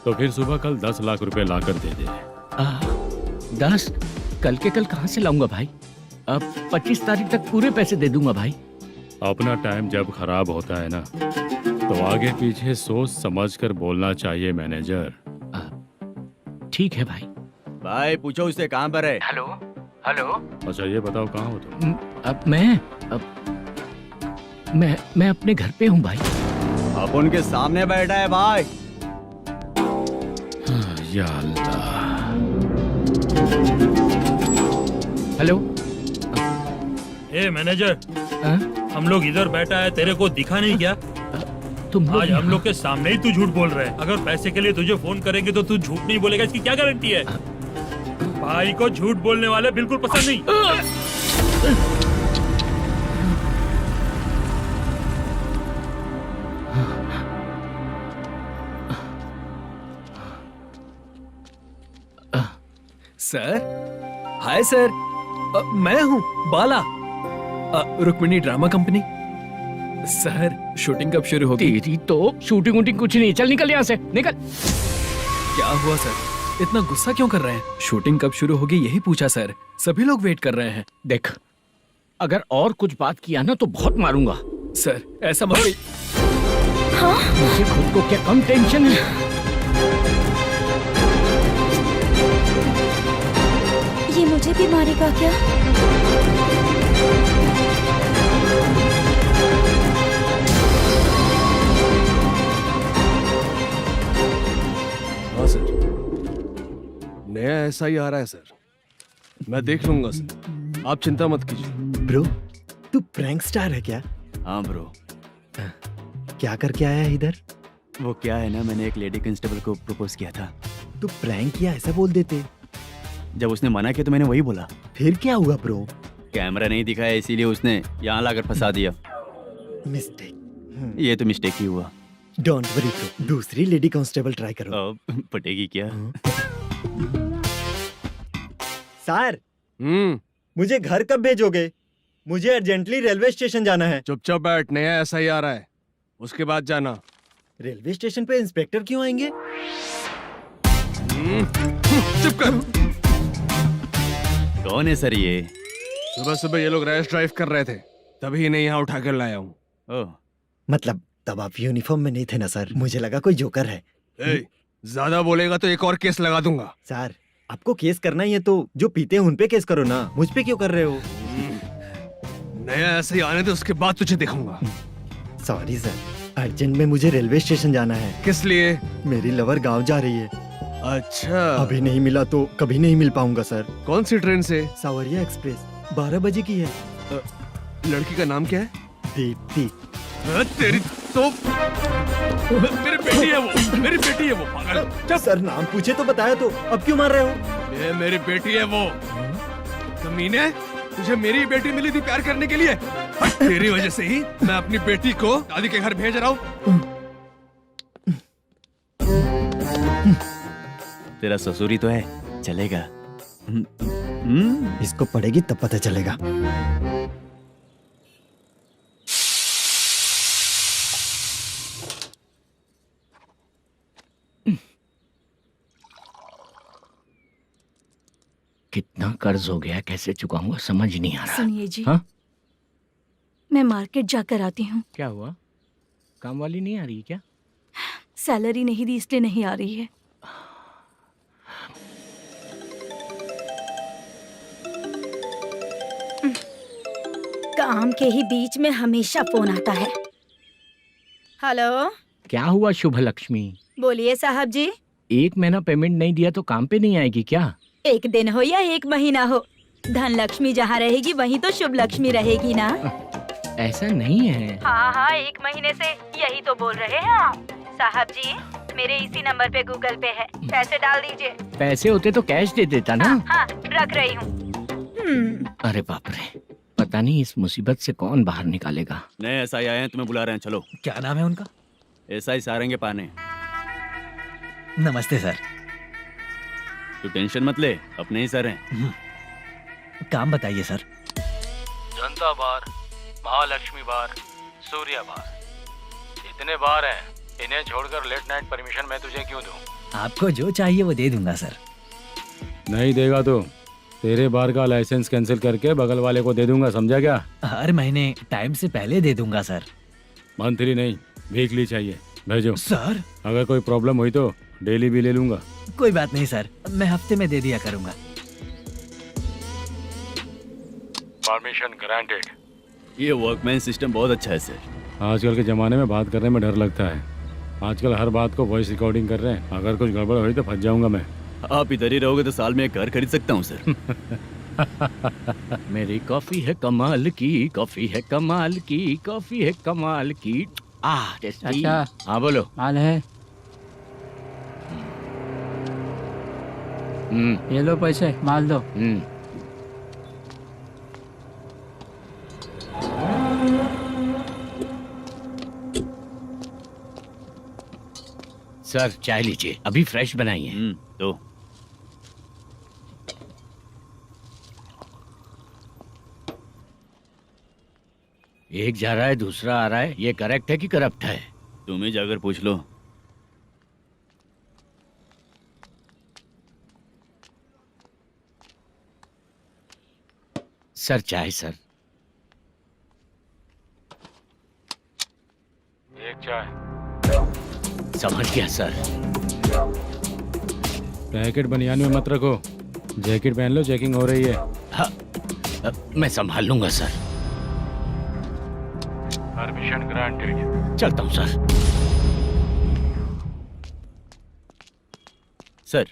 तो फिर सुबह कल 10 लाख रुपए लाकर दे दे।
10? कल के कल कहाँ से लाऊंगा भाई? अब 25 तारीख तक पूरे पैसे दे दूंगा भाई।
अपना टाइम जब खराब होता है ना, तो आगे पीछे सोच समझ कर बोलना चाहिए मैनेजर।
ठीक है भाई।
भाई पूछो उससे कहाँ पर है।
Hello hello.
अच्छा ये बताओ कहाँ हो तुम?
अब मैं अपने घर पे हूँ भाई।
अब उनके सामने बैठा है भाई।
या अल्लाह।
हेलो।
ए मैनेजर, हम लोग इधर बैठा है, तेरे को दिखा नहीं क्या?
तुम
आज हम लोग के सामने ही तू झूठ बोल रहा है। अगर पैसे के लिए तुझे फोन करेंगे तो तू झूठ नहीं बोलेगा, इसकी क्या गारंटी है? भाई को झूठ बोलने वाले बिल्कुल पसंद नहीं।
सर, हाय सर, मैं हूँ Bala, Rukmini drama company. Sir, shooting कब शुरू होगी?
तेरी तो शूटिंग वूटिंग कुछ नहीं, चल निकल यहाँ से, निकल।
क्या हुआ सर, इतना गुस्सा क्यों कर रहे हैं? शूटिंग कब शुरू होगी यही पूछा सर, सभी लोग वेट कर रहे हैं।
देख, अगर और कुछ बात किया ना तो बहुत मारूंगा।
सर ऐसा मत।
मुझे खुद को क्या कम टेंशन है।
ये मुझे भी मारेगा क्या?
हाँ सर, नया ऐसा ही आ रहा है सर, मैं देख लूंगा सर, आप चिंता मत कीजिए।
ब्रो, तू प्रैंक स्टार है क्या?
हाँ ब्रो।
क्या करके आया है इधर?
वो क्या है ना, मैंने एक लेडी कांस्टेबल को प्रपोज किया था।
तू प्रैंक किया ऐसा बोल देते।
जब उसने मना किया तो मैंने वही बोला।
फिर क्या हुआ ब्रो?
कैमरा नहीं दिखाया इसीलिए उसने यहाँ लाकर फंसा दिया।
मिस्टेक।
ये तो मिस्टेक ही हुआ।
डोंट वरी ब्रो, दूसरी लेडी कांस्टेबल ट्राई करो।
पटेगी क्या?
सर, मुझे घर कब भेजोगे? मुझे अर्जेंटली रेलवे स्टेशन जाना है।
चुपचाप बैठ, नया ऐसा ही आ रहा है, उसके बाद जाना।
रेलवे स्टेशन पे इंस्पेक्टर क्यों आएंगे?
चुप कर।
कौन है सर ये?
सुबह सुबह ये लोग रैश ड्राइव कर रहे थे, तभी इन्हें यहाँ उठा कर लाया हूँ।
मतलब तब आप यूनिफॉर्म में नहीं थे ना सर, मुझे लगा कोई जोकर है।
ज्यादा बोलेगा तो एक और केस लगा दूंगा।
सर, आपको केस करना ही है तो जो पीते हैं उन पे केस करो ना, मुझ पे क्यों कर रहे हो?
नया ऐसे ही आने दे, उसके बाद तुझे दिखाऊंगा।
सॉरी सर, अर्जेंट में मुझे रेलवे स्टेशन जाना है।
किस लिए?
मेरी लवर गांव जा रही है।
अच्छा,
अभी नहीं मिला तो कभी नहीं मिल पाऊंगा सर।
कौन सी ट्रेन से?
सावरिया एक्सप्रेस, 12 बजे की है।
लड़की का नाम क्या है?
दीप्ति।
तेरी तो मेरी बेटी है वो, मेरी बेटी है वो, पागल।
सर नाम पूछे तो बताया तो, अब क्यों मार रहे हो?
ये मेरी बेटी है वो। कमीने, तुझे मेरी बेटी मिली थी प्यार करने के लिए, तेरी वजह से ही मैं अपनी बेटी को दादी के घर भेज रहा हूँ।
तेरा ससुरी तो है, चलेगा।
इसको पड़ेगी तब पता चलेगा।
कितना कर्ज हो गया, कैसे चुकाऊंगा समझ नहीं आ रहा।
सुनिए जी,
हाँ?
मैं मार्केट जाकर आती हूँ।
क्या हुआ, काम वाली नहीं आ रही क्या?
सैलरी नहीं दी इसलिए नहीं आ रही है।
काम के ही बीच में हमेशा फोन आता है। हेलो,
क्या हुआ शुभ लक्ष्मी?
बोलिए साहब जी।
1 महीना पेमेंट नहीं दिया तो काम पे नहीं आएगी क्या?
1 दिन हो या 1 महीना हो, धन लक्ष्मी जहाँ रहेगी वहीं तो शुभ लक्ष्मी रहेगी ना।
ऐसा नहीं है।
हाँ, 1 महीने से यही तो बोल रहे हैं आप। साहब जी, मेरे इसी नंबर पे गूगल पे है, पैसे डाल दीजिए।
पैसे होते तो कैश दे देता ना।
हाँ, रख रही हूँ।
अरे बाप रे, पता नहीं इस मुसीबत से कौन बाहर निकालेगा।
नए एसआई आए हैं, तुम्हें बुला रहे हैं, चलो।
क्या नाम है उनका?
एसआई सारंगे पाने।
नमस्ते सर।
तू टेंशन मत ले, अपने ही सर हैं।
काम बताइए सर।
जनता बार, महालक्ष्मी बार, सूर्या बार, इतने बार हैं, इन्हें छोड़कर लेट नाइट परमिशन मैं तुझे क्यों दूं?
आपको जो चाहिए वो दे दूंगा सर।
नहीं देगा तो तेरे बार का लाइसेंस कैंसिल करके बगल वाले को दे दूंगा, समझा क्या?
हर महीने टाइम से पहले दे दूंगा सर।
मंथली नहीं, वीकली चाहिए, भेजो।
सर,
अगर कोई प्रॉब्लम हुई तो डेली भी ले लूंगा।
कोई बात नहीं सर, मैं हफ्ते में दे दिया करूंगा।
Permission granted.
ये वर्कमैन सिस्टम बहुत अच्छा है सर।
आजकल के ज़माने में बात करने में डर लगता है। आजकल हर बात को वॉइस रिकॉर्डिंग कर रहे हैं, अगर कुछ गड़बड़ हुई तो फंस जाऊंगा मैं।
आप इधर ही रहोगे तो साल में एक घर खरीद सकता हूँ सर।
मेरी कॉफी है कमाल की, कॉफी है कमाल की, कॉफी है कमाल की। टेस्टी। अच्छा, हाँ बोलो।
माल है।
ये लो पैसे, माल दो। सर चाय लीजिए, अभी फ्रेश बनाई है।
तो
एक जा रहा है, दूसरा आ रहा है। ये करेक्ट है कि करप्ट है?
तुम ही जाकर पूछ लो।
सर चाय सर।
एक चाय।
समझ गया सर।
पैकेट बनियान में मत रखो, जैकेट पहन लो, चेकिंग हो रही है।
हाँ, मैं संभाल लूंगा सर।
Permission granted.
चलता हूँ सर।
सर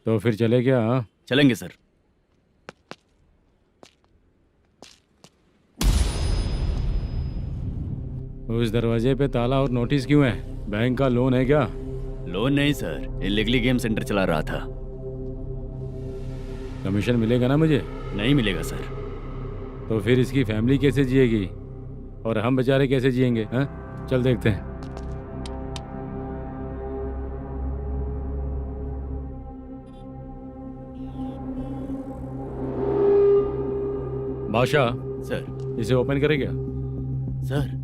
तो फिर चले क्या? हाँ?
चलेंगे सर।
उस दरवाजे पे ताला और नोटिस क्यों है? बैंक का लोन है क्या?
लोन नहीं सर, इलीगली गेम सेंटर चला रहा था।
कमीशन मिलेगा ना मुझे?
नहीं मिलेगा सर।
तो फिर इसकी फैमिली कैसे जिएगी और हम बेचारे कैसे जिएंगे? हाँ, चल देखते हैं। बादशाह
सर।
इसे ओपन करे क्या?
सर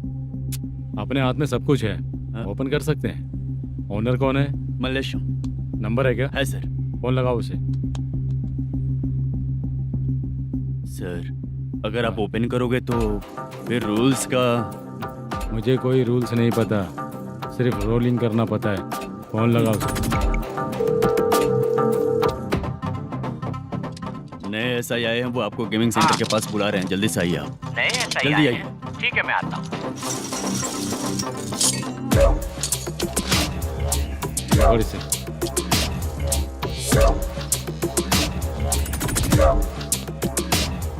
अपने हाथ में सब कुछ है,
हाँ?
ओपन कर सकते हैं। ओनर कौन है?
मल्लेशम।
नंबर है क्या?
है सर।
फोन लगाओ उसे।
सर अगर आप ओपन करोगे तो फिर रूल्स का।
मुझे कोई रूल्स नहीं पता, सिर्फ रोलिंग करना पता है। फोन लगाओ उसे।
नए SI आए हैं, वो आपको गेमिंग सेंटर के पास बुला रहे हैं। जल्दी से आइए आप।
नए SI
जल्दी
आए
आइए।
हैं। ठीक है, मैं आता हूँ।
और इसे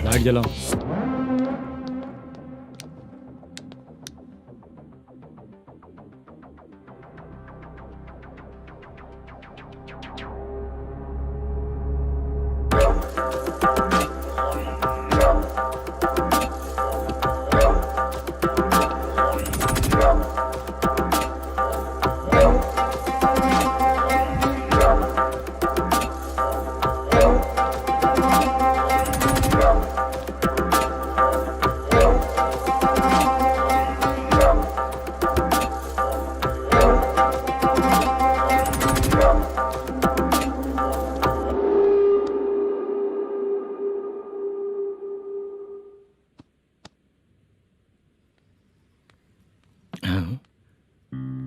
लाइट जलाओ।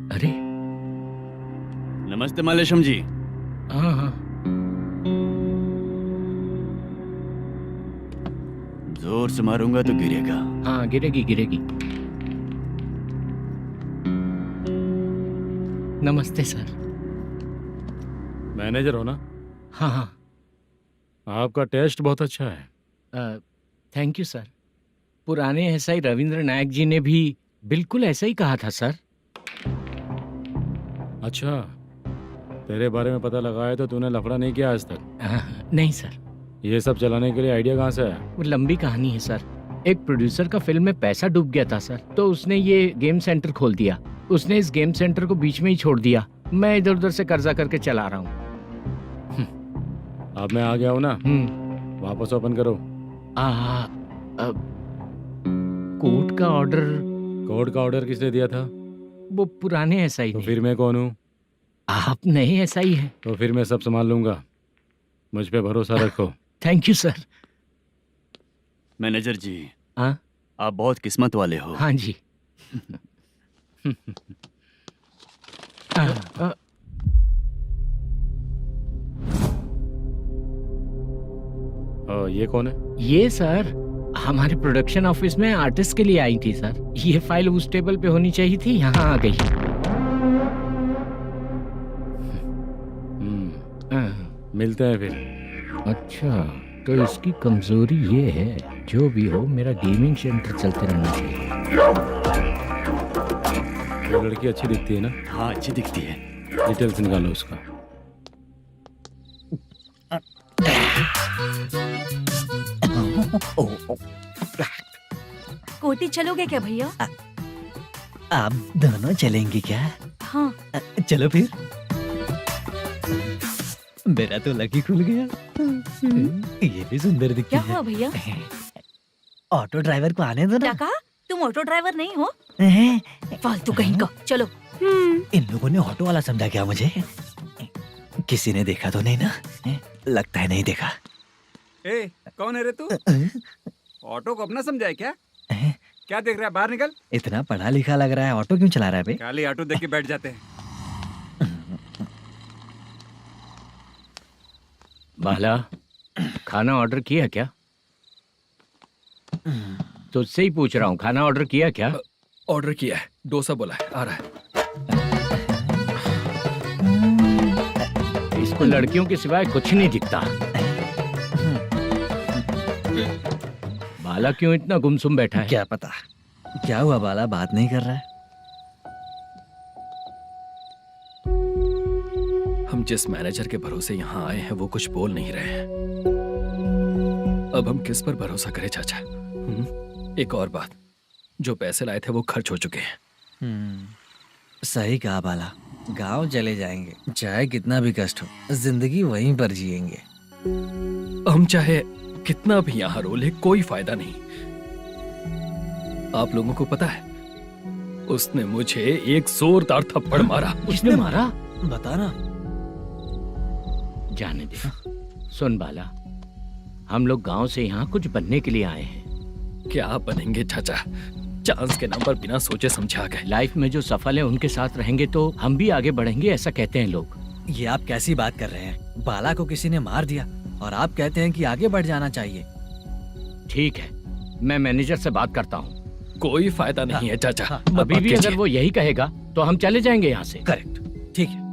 अरे
नमस्ते मल्लेशम जी।
हाँ हाँ,
जोर से मारूंगा तो गिरेगा।
हाँ गिरेगी गिरेगी। नमस्ते सर।
मैनेजर हो ना?
हाँ हाँ।
आपका टेस्ट बहुत अच्छा है।
Thank you sir. पुराने SI रविंद्र नायक जी ने भी बिल्कुल ऐसा ही कहा था सर।
अच्छा, तेरे बारे में पता लगा है तो तूने लफड़ा नहीं किया आज तक?
नहीं सर।
ये सब चलाने के लिए आइडिया कहाँ से आया?
वो लंबी कहानी है सर। एक प्रोड्यूसर का फिल्म में पैसा डूब गया था सर, तो उसने ये गेम सेंटर खोल दिया। उसने इस गेम सेंटर को बीच में ही छोड़ दिया। मैं इधर उधर से कर्जा करके चला रहा हूँ।
अब मैं आ गया हूँ ना, वापस ओपन करो।
कोर्ट का ऑर्डर।
कोर्ट का ऑर्डर किसने दिया था?
वो पुराने SI
तो
ने।
फिर मैं कौन हूँ?
आप नए SI हैं।
तो फिर मैं सब संभाल लूंगा, मुझ पे भरोसा रखो।
Thank you sir.
मैनेजर जी,
हाँ
आप बहुत किस्मत वाले हो।
हाँ जी।
ये कौन है?
ये सर हमारे प्रोडक्शन ऑफिस में आर्टिस्ट के लिए आई थी सर। ये फाइल उस टेबल पे होनी चाहिए थी, यहाँ आ गई।
मिलते हैं फिर।
अच्छा, तो इसकी कमजोरी ये है, जो भी हो मेरा गेमिंग सेंटर चलते रहना चाहिए।
वो लड़की अच्छी दिखती है ना?
हाँ अच्छी दिखती है।
डिटेल्स निकालो उसका।
कोटी चलोगे क्या भैया?
आप दोनों चलेंगे क्या?
हाँ।
चलो फिर। मेरा तो लकी खुल गया। ये भी सुंदर दिखती
क्या
है।
हुआ भैया?
ऑटो ड्राइवर को आने दो
क्या
ना।
कहा? तुम ऑटो ड्राइवर नहीं हो? फालतू कहीं का। चलो।
इन लोगों ने ऑटो वाला समझा क्या मुझे? किसी ने देखा तो नहीं ना? लगता है नहीं देखा।
ए, कौन है रे तू? ऑटो को अपना समझा है क्या? क्या देख रहा है? बाहर निकल।
इतना पढ़ा लिखा लग रहा है, ऑटो क्यों चला रहा है बे?
खाली ऑटो देख के बैठ जाते हैं।
बाला, खाना ऑर्डर किया क्या? तुझसे ही पूछ रहा हूँ, खाना ऑर्डर किया क्या?
ऑर्डर किया है, डोसा बोला है, आ रहा है।
इसको लड़कियों के सिवाय कुछ नहीं दिखता। बाला क्यों इतना गुमसुम बैठा है?
क्या पता क्या हुआ, बाला बात नहीं कर रहा है।
हम जिस मैनेजर के भरोसे यहाँ आए हैं वो कुछ बोल नहीं रहे हैं। अब हम किस पर भरोसा करें चाचा? एक और बात, जो पैसे लाए थे वो खर्च हो चुके हैं।
सही कहा बाला, गांव चले जाएंगे, चाहे कितना भी कष्ट हो, जिंदगी वहीं पर जिएंगे।
हम चाहे कितना भी यहाँ रो ले, कोई फायदा नहीं। आप लोगों को पता है, उसने मुझे एक जोरदार थप्पड़ मारा।
उसने मारा?
बता ना।
जाने दे। सुन बाला, हम लोग गांव से यहाँ कुछ बनने के लिए आए हैं।
क्या बनेंगे चाचा? चांस के नाम पर बिना सोचे समझे आ गए।
लाइफ में जो सफल है उनके साथ रहेंगे तो हम भी आगे बढ़ेंगे, ऐसा कहते हैं लोग।
ये आप कैसी बात कर रहे हैं? बाला को किसी ने मार दिया और आप कहते हैं कि आगे बढ़ जाना चाहिए।
ठीक है, मैं मैनेजर से बात करता हूँ।
कोई फायदा नहीं है चाचा।
अभी भी अगर वो यही कहेगा तो हम चले जाएंगे यहाँ से।
करेक्ट, ठीक है।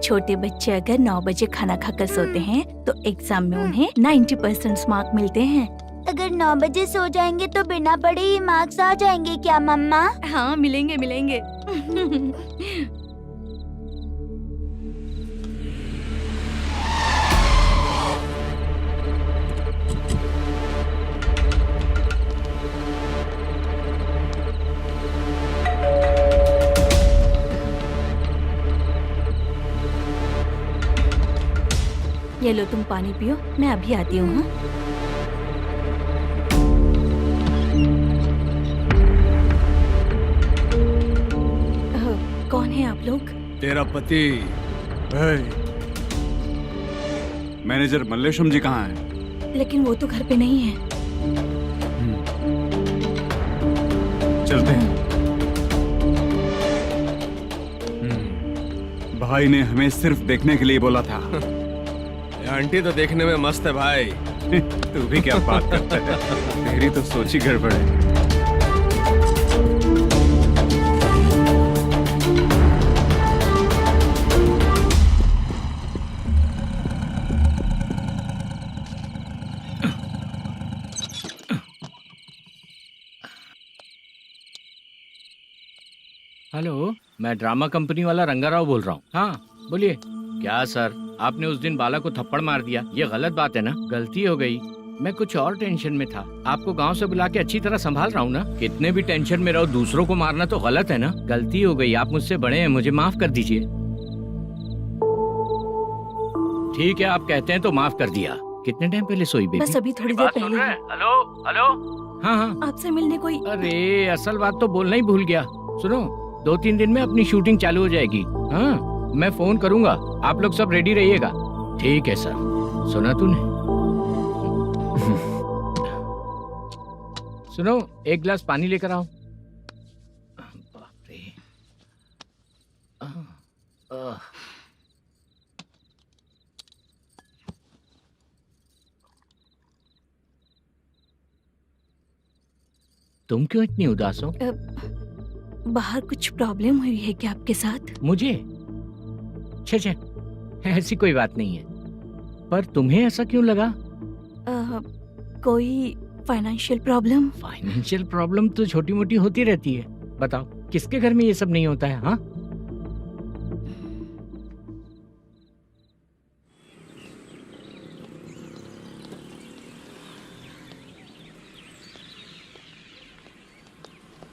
छोटे बच्चे अगर 9 बजे खाना खाकर सोते हैं तो एग्जाम में उन्हें 90% मार्क मिलते हैं।
अगर 9 बजे सो जाएंगे तो बिना पढ़े ही मार्क्स आ जाएंगे क्या मम्मा?
हाँ, मिलेंगे मिलेंगे। ये लो, तुम पानी पियो, मैं अभी आती हूँ। हाँ? कौन है आप लोग?
तेरा पति। मैनेजर मल्लेशम जी कहाँ हैं?
लेकिन वो तो घर पे नहीं है।
चलते हैं। भाई ने हमें सिर्फ देखने के लिए बोला था।
आंटी तो देखने में मस्त है भाई।
तू भी क्या बात करता है? तेरी तो सोच ही गड़बड़ है।
हेलो, मैं ड्रामा कंपनी वाला रंगाराव बोल रहा हूँ। हाँ बोलिए। क्या सर, आपने उस दिन बाला को थप्पड़ मार दिया, ये गलत बात है ना? गलती हो गई, मैं कुछ और टेंशन में था। आपको गांव से बुला के अच्छी तरह संभाल रहा हूँ ना। कितने भी टेंशन में रहो, दूसरों को मारना तो गलत है ना। गलती हो गई, आप मुझसे बड़े हैं, मुझे माफ कर दीजिए। ठीक है, आप कहते हैं तो माफ कर दिया। कितने टाइम पहले सोई बेबी?
बस अभी थोड़ी देर पहले।
Hello hello. हाँ हाँ,
आपसे मिलने कोई।
अरे असल बात तो बोलना ही भूल गया। सुनो, 2-3 दिन में अपनी शूटिंग चालू हो जाएगी। हाँ, मैं फोन करूंगा, आप लोग सब रेडी रहिएगा। ठीक है सर। सुना तूने? सुनो, एक गिलास पानी लेकर आओ। बाप रे। तुम क्यों इतनी उदास हो?
बाहर कुछ प्रॉब्लम हुई है क्या आपके साथ?
मुझे? छे, ऐसी कोई बात नहीं है। पर तुम्हें ऐसा क्यों लगा?
कोई फाइनेंशियल प्रॉब्लम?
फाइनेंशियल प्रॉब्लम तो छोटी मोटी होती रहती है। बताओ, किसके घर में ये सब नहीं होता है? हाँ,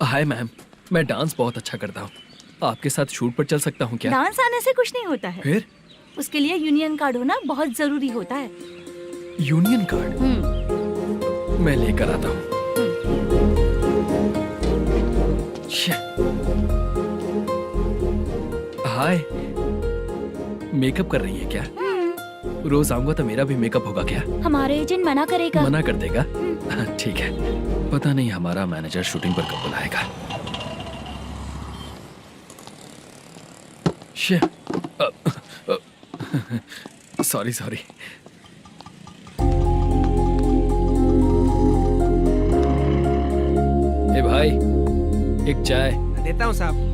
हाय मैम, मैं डांस बहुत अच्छा करता हूँ। आपके साथ शूट पर चल सकता हूँ क्या?
डांस आने से कुछ नहीं होता है।
फिर
उसके लिए यूनियन कार्ड होना बहुत जरूरी होता है।
यूनियन कार्ड मैं लेकर आता हूँ। हाय, मेकअप कर रही है क्या? रोज आऊंगा तो मेरा भी मेकअप होगा क्या?
हमारे एजेंट मना करेगा।
मना कर देगा? ठीक है, पता नहीं हमारा मैनेजर शूटिंग पर कब बुलाएगा। Sorry sorry. ए भाई, एक चाय।
देता हूँ साहब।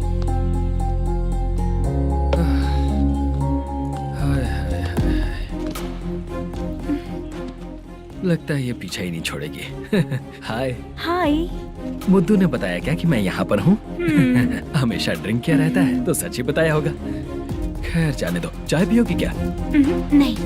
लगता है ये पीछा ही नहीं छोड़ेगी। हाय।
हाय।
मुद्दू ने बताया क्या कि मैं यहाँ पर हूँ? हमेशा ड्रिंक किया रहता है तो सच ही बताया होगा। खैर जाने दो, चाय पियोगी क्या?
नहीं।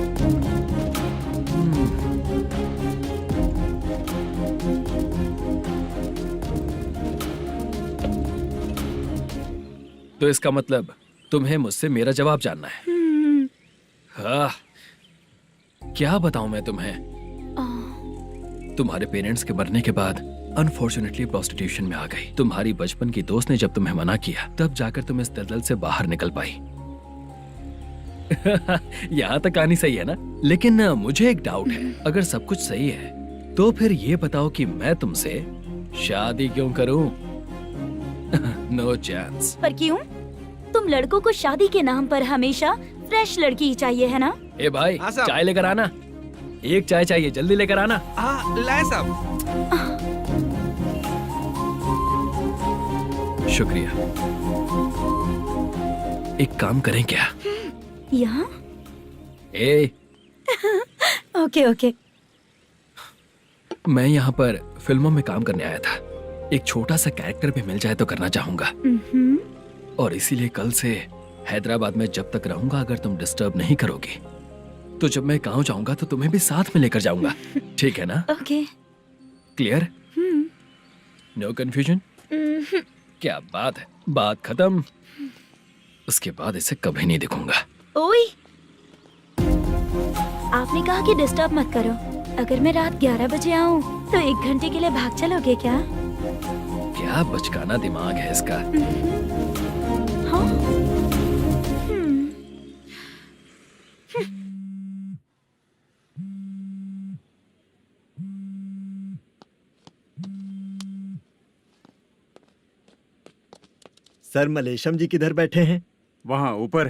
तो इसका मतलब तुम्हें मुझसे मेरा जवाब जानना है? हाँ, क्या बताऊं मैं तुम्हें? तुम्हारे पेरेंट्स के मरने के बाद अनफॉर्चुनेटली प्रोस्टिट्यूशन में आ गई। तुम्हारी बचपन की दोस्त ने जब तुम्हें मना किया, तब जाकर तुम इस दलदल से बाहर निकल पाई। यहाँ तक कहानी सही है ना? लेकिन मुझे एक डाउट है। अगर सब कुछ सही है तो फिर ये बताओ कि मैं तुमसे शादी क्यों करूं? No chance.
पर क्यों? तुम लड़कों को शादी के नाम पर हमेशा फ्रेश लड़की ही चाहिए, है ना?
ए भाई,
हाँ साहब।
चाय लेकर आना। एक चाय चाहिए, जल्दी लेकर आना।
हाँ लाए साहब।
शुक्रिया। एक काम करें क्या?
यहाँ?
ए,
ओके ओके।
मैं यहाँ पर फिल्मों में काम करने आया था। एक छोटा सा कैरेक्टर भी मिल जाए तो करना चाहूंगा। और इसीलिए कल से हैदराबाद में जब तक रहूंगा, अगर तुम डिस्टर्ब नहीं करोगी तो जब मैं गांव जाऊंगा तो तुम्हें भी साथ में लेकर जाऊंगा। ठीक है ना?
ओके।
क्लियर? No confusion? क्या बात है, बात खत्म। उसके बाद इसे कभी नहीं दिखूंगा।
ओए, आपने कहा कि डिस्टर्ब मत करो। अगर मैं रात 11 बजे आऊँ तो 1 घंटे के लिए भाग चलोगे क्या?
क्या बचकाना दिमाग है इसका।
हाँ?
सर, मलेशम जी किधर बैठे हैं?
वहाँ ऊपर।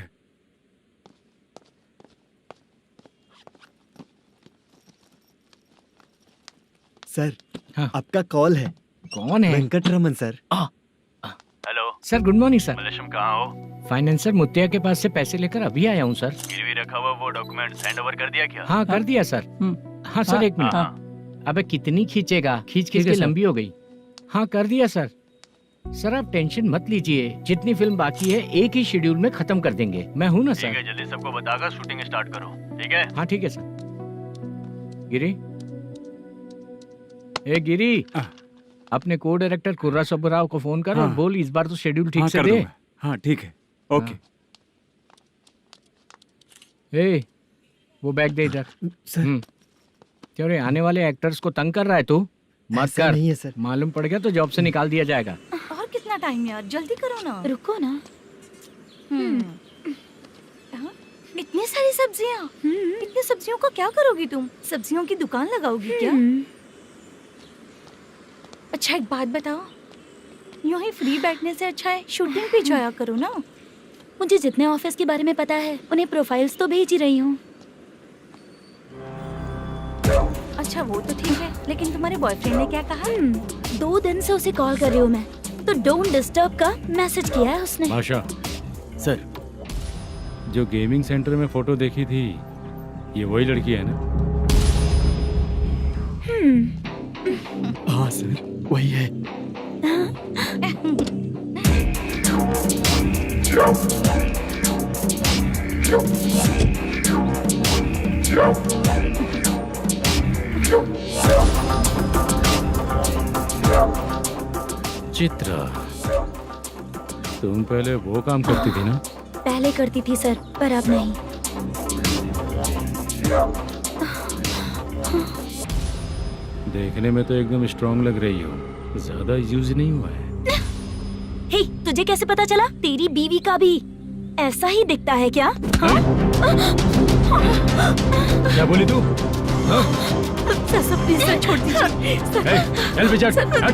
सर,
हाँ।
आपका कॉल है।
कौन है?
Venkataraman sir.
Hello
sir, good morning sir.
Malesham, कहाँ हो?
फाइनेंसर मुत्तिया के पास से पैसे लेकर अभी आया हूँ सर।
गिरवी रखा हुआ वो डॉक्यूमेंट हैंड ओवर कर दिया क्या?
हाँ, कर दिया सर। हाँ सर, 1 मिनट। अबे कितनी खींचेगा? खींच खींच के लंबी हो गई। हाँ, कर दिया सर। सर आप टेंशन मत लीजिए, जितनी फिल्म बाकी है एक ही शेड्यूल में खत्म कर देंगे। मैं हूँ ना सर।
ठीक है, जल्दी सबको बताकर शूटिंग स्टार्ट करो। ठीक है?
हाँ ठीक है सर। गिरी, ए गिरी, अपने को डायरेक्टर कुर्रा सुब्बराव को फोन कर और बोल इस बार तो शेड्यूल ठीक से दे।
हाँ ठीक है, ओके।
ए, वो बैग दे इधर।
सर,
क्यों रे, आने वाले एक्टर्स को तंग कर रहा है तू? मत
ऐसा
कर।
नहीं है सर।
मालूम पड़ गया तो जॉब से निकाल दिया जाएगा।
और कितना टाइम यार, जल्दी करो ना।
रुको ना।
हाँ? इतनी सारी सब्जियाँ। इतनी सब्जियों का क्या करोगी तुम? सब्जियों की दुकान लगाओगी क्या? अच्छा एक बात बताओ, यूं ही फ्री बैठने से अच्छा है शूटिंग पे जाया करो ना।
मुझे जितने ऑफिस के बारे में पता है उन्हें प्रोफाइल्स तो भेज ही रही हूँ।
अच्छा वो तो ठीक है, लेकिन तुम्हारे बॉयफ्रेंड ने क्या कहा?
2 दिन से उसे कॉल कर रही हूँ मैं, तो डोंट डिस्टर्ब का मैसेज किया है उसने।
माशा,
सर,
जो गेमिंग सेंटर में फोटो देखी थी, ये वही लड़की है ना?
हाँ सर, वही है।
चित्रा, तुम पहले वो काम करती थी ना?
पहले करती थी सर, पर अब नहीं।
देखने में तो एकदम स्ट्रांग लग रही हो, ज्यादा यूज नहीं हुआ है।
हे, तुझे कैसे पता चला? तेरी बीवी का भी ऐसा ही दिखता है क्या? हाँ?
क्या बोली तू?
सर प्लीज सर, छोड़ दीजिए सर।
चल बेटा,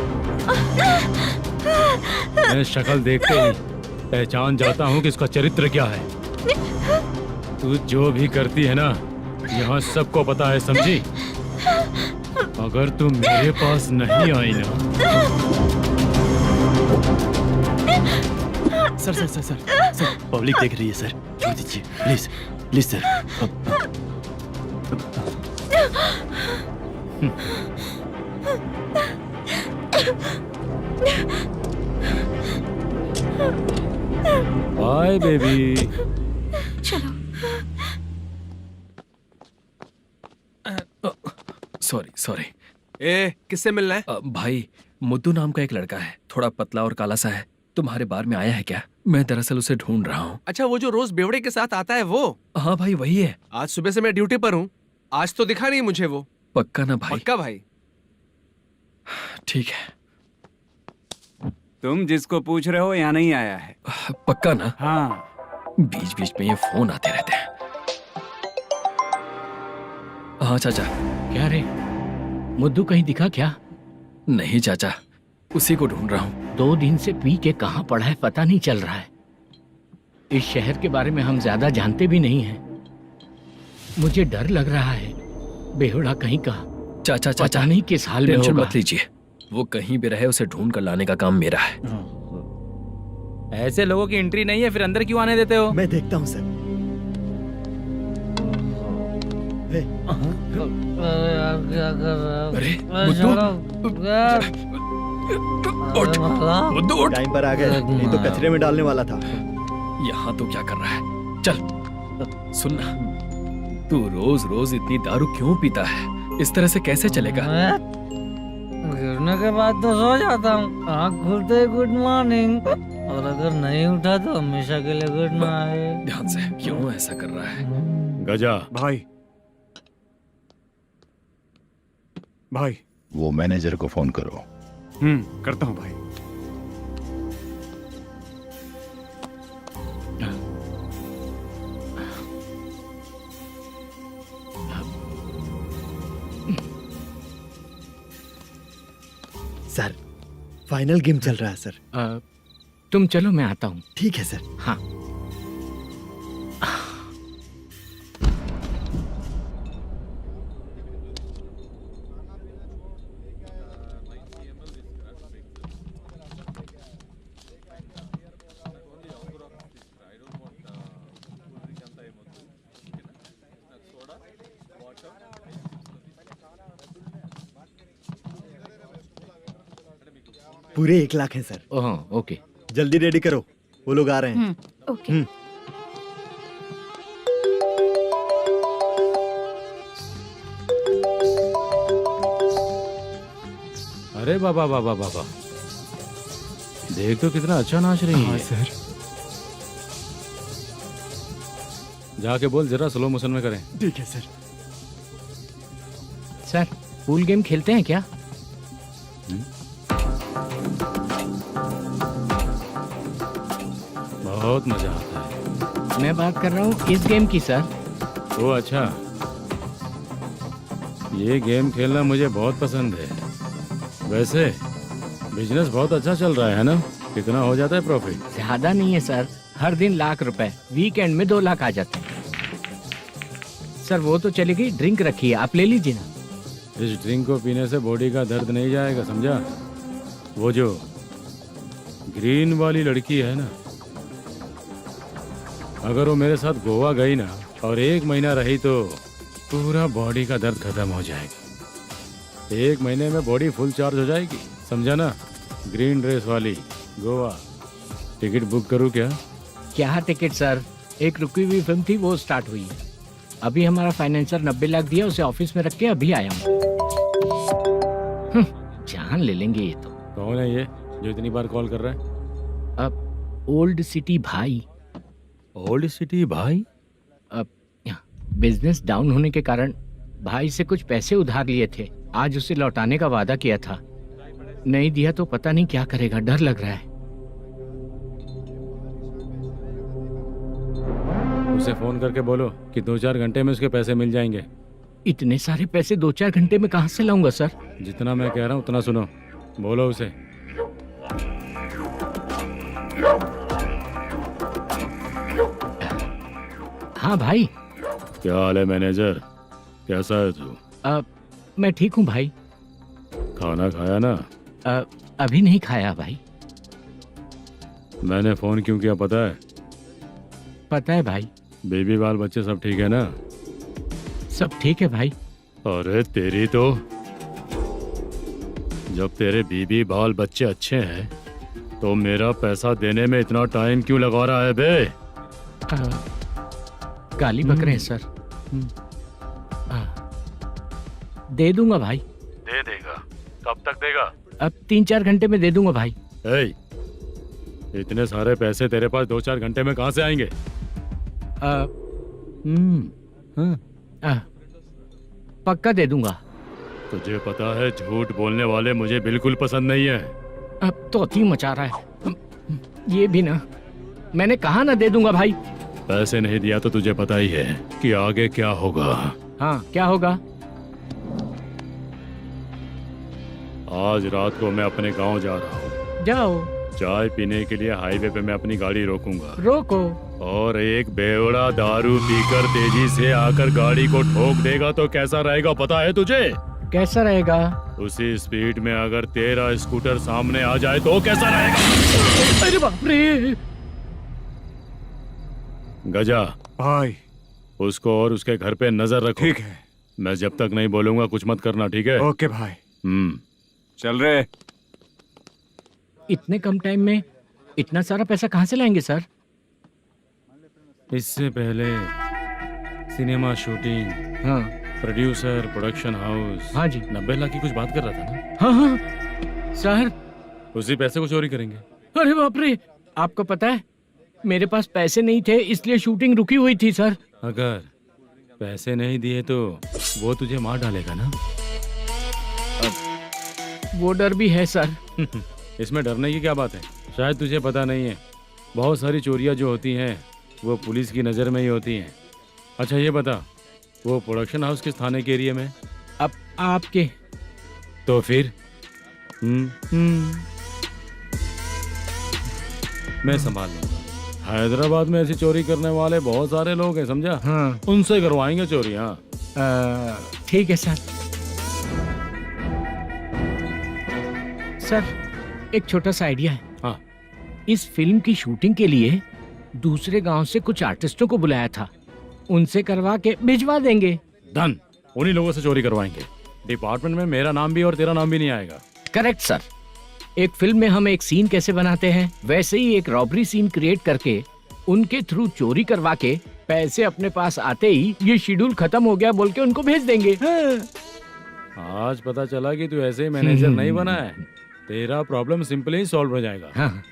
मैं शक्ल देखते ही पहचान जाता हूँ कि इसका चरित्र क्या है। तू जो भी करती है ना, यहाँ सबको पता है, समझी? अगर तू मेरे पास नहीं आई ना।
सर पब्लिक देख रही है सर, छोड़ दीजिए please please sir.
Bye baby.
Sorry sorry.
ए, किससे मिलना है?
भाई, मुद्दू नाम का एक लड़का है, थोड़ा पतला और काला सा है। तुम्हारे बार में आया है क्या? मैं दरअसल उसे ढूंढ रहा हूँ।
अच्छा, वो जो रोज बेवड़े के साथ आता है वो?
हाँ भाई, वही है।
आज सुबह से मैं ड्यूटी पर हूँ, आज तो दिखा नहीं मुझे वो।
पक्का ना भाई?
पक्का भाई।
ठीक है।
तुम जिसको पूछ रहे हो यहाँ नहीं आया है?
पक्का ना?
हाँ।
बीच बीच में ये फोन आते रहते हैं। हाँ चाचा।
क्या रे, मुद्दू कहीं दिखा क्या?
नहीं चाचा, उसी को ढूंढ रहा हूँ।
2 दिन से पी के कहाँ पड़ा है पता नहीं चल रहा है। इस शहर के बारे में हम ज्यादा जानते भी नहीं हैं। मुझे डर लग रहा है, बेहुड़ा कहीं का।
चाचा
पता नहीं किस हाल में
टेंशन
होगा।
मत लीजिए, वो कहीं भी रहे उसे ढूंढ कर लाने का काम मेरा है।
ऐसे लोगों की एंट्री नहीं है, फिर अंदर क्यों आने देते हो?
मैं देखता हूँ सर।
अरे मुद्दू उठ।
टाइम पर आ गए, नहीं तो कचरे में डालने वाला था।
यहाँ तो क्या कर रहा है? चल सुनना, तू रोज रोज इतनी दारू क्यों पीता है? इस तरह से कैसे चलेगा?
गिरने के बाद तो सो जाता हूँ, आँख खुलते ही गुड मॉर्निंग, और अगर नहीं उठा तो हमेशा के लिए गुड नाइट।
ध्यान से, क्यों ऐसा कर रहा है?
गजा
भाई, भाई
वो मैनेजर को फोन करो।
करता हूँ भाई।
सर फाइनल गेम चल रहा है सर।
तुम चलो, मैं आता हूँ।
ठीक है सर।
हाँ।
पूरे 1 लाख हैं सर।
ओह, ओके।
जल्दी रेडी करो, वो लोग आ रहे हैं।
ओके।
अरे बाबा बाबा बाबा, देख तो कितना अच्छा नाच रही है।
सर।
जाके बोल जरा स्लो मोशन में करें।
ठीक है सर।
सर, पूल गेम खेलते हैं क्या?
बहुत मजा आता है।
मैं बात कर रहा हूँ इस गेम की सर।
ओ अच्छा, ये गेम खेलना मुझे बहुत पसंद है। वैसे बिजनेस बहुत अच्छा चल रहा है ना? कितना हो जाता है प्रॉफिट?
ज्यादा नहीं है सर, हर दिन लाख रुपए, वीकेंड में 2 लाख आ जाते हैं। सर वो तो चलेगी, ड्रिंक रखी है, आप ले लीजिए ना।
इस ड्रिंक को पीने से बॉडी का दर्द नहीं जाएगा, समझा? वो जो ग्रीन वाली लड़की है ना, अगर वो मेरे साथ गोवा गई ना और 1 महीना रही तो पूरा बॉडी का दर्द खत्म हो जाएगा। 1 महीने में बॉडी फुल चार्ज हो जाएगी, समझा ना? ग्रीन ड्रेस वाली गोवा। टिकट बुक करूँ क्या?
क्या टिकट सर, एक रुकी हुई फिल्म थी, वो स्टार्ट हुई है। अभी हमारा फाइनेंसर 90 लाख दिया, उसे ऑफिस में रख के अभी आया हूँ। जान ले लेंगे ये तो।
कौन है ये जो इतनी बार कॉल कर रहा है?
अब ओल्ड सिटी भाई।
ओल्ड सिटी भाई?
अब बिजनेस डाउन होने के कारण भाई से कुछ पैसे उधार लिए थे। आज उसे लौटाने का वादा किया था, नहीं दिया तो पता नहीं क्या करेगा, डर लग रहा है।
उसे फोन करके बोलो कि 2-4 घंटे में उसके पैसे मिल जाएंगे।
इतने सारे पैसे 2-4 घंटे में कहाँ से लाऊंगा सर?
जितना मैं कह रहा हूँ उतना सुनो, बोलो उसे।
हाँ भाई।
क्या हाल है मैनेजर, कैसा है तू?
मैं ठीक हूँ भाई।
खाना खाया ना?
अभी नहीं खाया भाई।
मैंने फोन क्यों किया पता है?
पता है भाई।
बेबी बाल बच्चे सब ठीक है ना?
सब ठीक है भाई।
अरे तेरी तो, जब तेरे बीबी बाल बच्चे अच्छे हैं तो मेरा पैसा देने में इतना टाइम क्यों लगा रहा है बे?
गाली बक रहे हैं सर। दे दूंगा भाई।
दे देगा? कब तक देगा?
अब 3-4 घंटे में दे दूंगा भाई।
इतने सारे पैसे तेरे पास 2-4 घंटे में कहाँ से आएंगे?
पक्का दे दूंगा।
तुझे पता है झूठ बोलने वाले मुझे बिल्कुल पसंद नहीं है।
अब तो अति मचा रहा है ये भी ना। मैंने कहा ना दे दूंगा भाई।
पैसे नहीं दिया तो तुझे पता ही है कि आगे क्या होगा।
हाँ क्या होगा?
आज रात को मैं अपने गांव जा रहा हूँ।
जाओ।
चाय पीने के लिए हाईवे पे मैं अपनी गाड़ी रोकूंगा।
रोको।
और एक बेवड़ा दारू पीकर तेजी से आकर गाड़ी को ठोक देगा तो कैसा रहेगा पता है तुझे?
कैसा रहेगा?
उसी स्पीड में अगर तेरा स्कूटर सामने आ जाए तो कैसा रहेगा?
अरे बाप रे।
गजा
भाई,
उसको और उसके घर पे नजर रखो।
ठीक है।
मैं जब तक नहीं बोलूंगा कुछ मत करना, ठीक है?
ओके भाई। चल रहे।
इतने कम टाइम में इतना सारा पैसा कहाँ से लाएंगे सर?
इससे पहले सिनेमा शूटिंग,
हाँ,
प्रोड्यूसर, प्रोडक्शन हाउस।
हाँ जी।
90 लाख की कुछ बात कर रहा था ना?
हाँ हाँ सर।
उसी पैसे को चोरी करेंगे।
अरे बाप रे, आपको पता है मेरे पास पैसे नहीं थे इसलिए शूटिंग रुकी हुई थी सर।
अगर पैसे नहीं दिए तो वो तुझे मार डालेगा ना?
वो डर भी है सर।
इसमें डरने की क्या बात है? शायद तुझे पता नहीं है, बहुत सारी चोरियां जो होती हैं वो पुलिस की नज़र में ही होती हैं। अच्छा ये बता, वो प्रोडक्शन हाउस किस थाने के एरिया में?
अब आपके।
तो फिर मैं संभाल लूंगा। हैदराबाद में ऐसी चोरी करने वाले बहुत सारे लोग हैं, समझा?
हाँ।
उनसे करवाएंगे चोरी। हाँ
ठीक है सर। सर एक छोटा सा आइडिया है।
हाँ।
इस फिल्म की शूटिंग के लिए दूसरे गांव से कुछ आर्टिस्टों को बुलाया था, उनसे करवा के भिजवा देंगे।
डन, उन्हीं लोगों से चोरी करवाएंगे। डिपार्टमेंट में मेरा नाम भी और तेरा नाम भी नहीं आएगा।
Correct sir. एक फिल्म में हम एक सीन कैसे बनाते हैं वैसे ही एक रॉबरी सीन क्रिएट करके उनके थ्रू चोरी करवा के पैसे अपने पास आते ही ये शेड्यूल खत्म हो गया बोल के उनको भेज देंगे।
आज पता चला कि तू ऐसे ही मैनेजर नहीं बना है। तेरा प्रॉब्लम सिंपली ही सॉल्व हो जाएगा।
हाँ।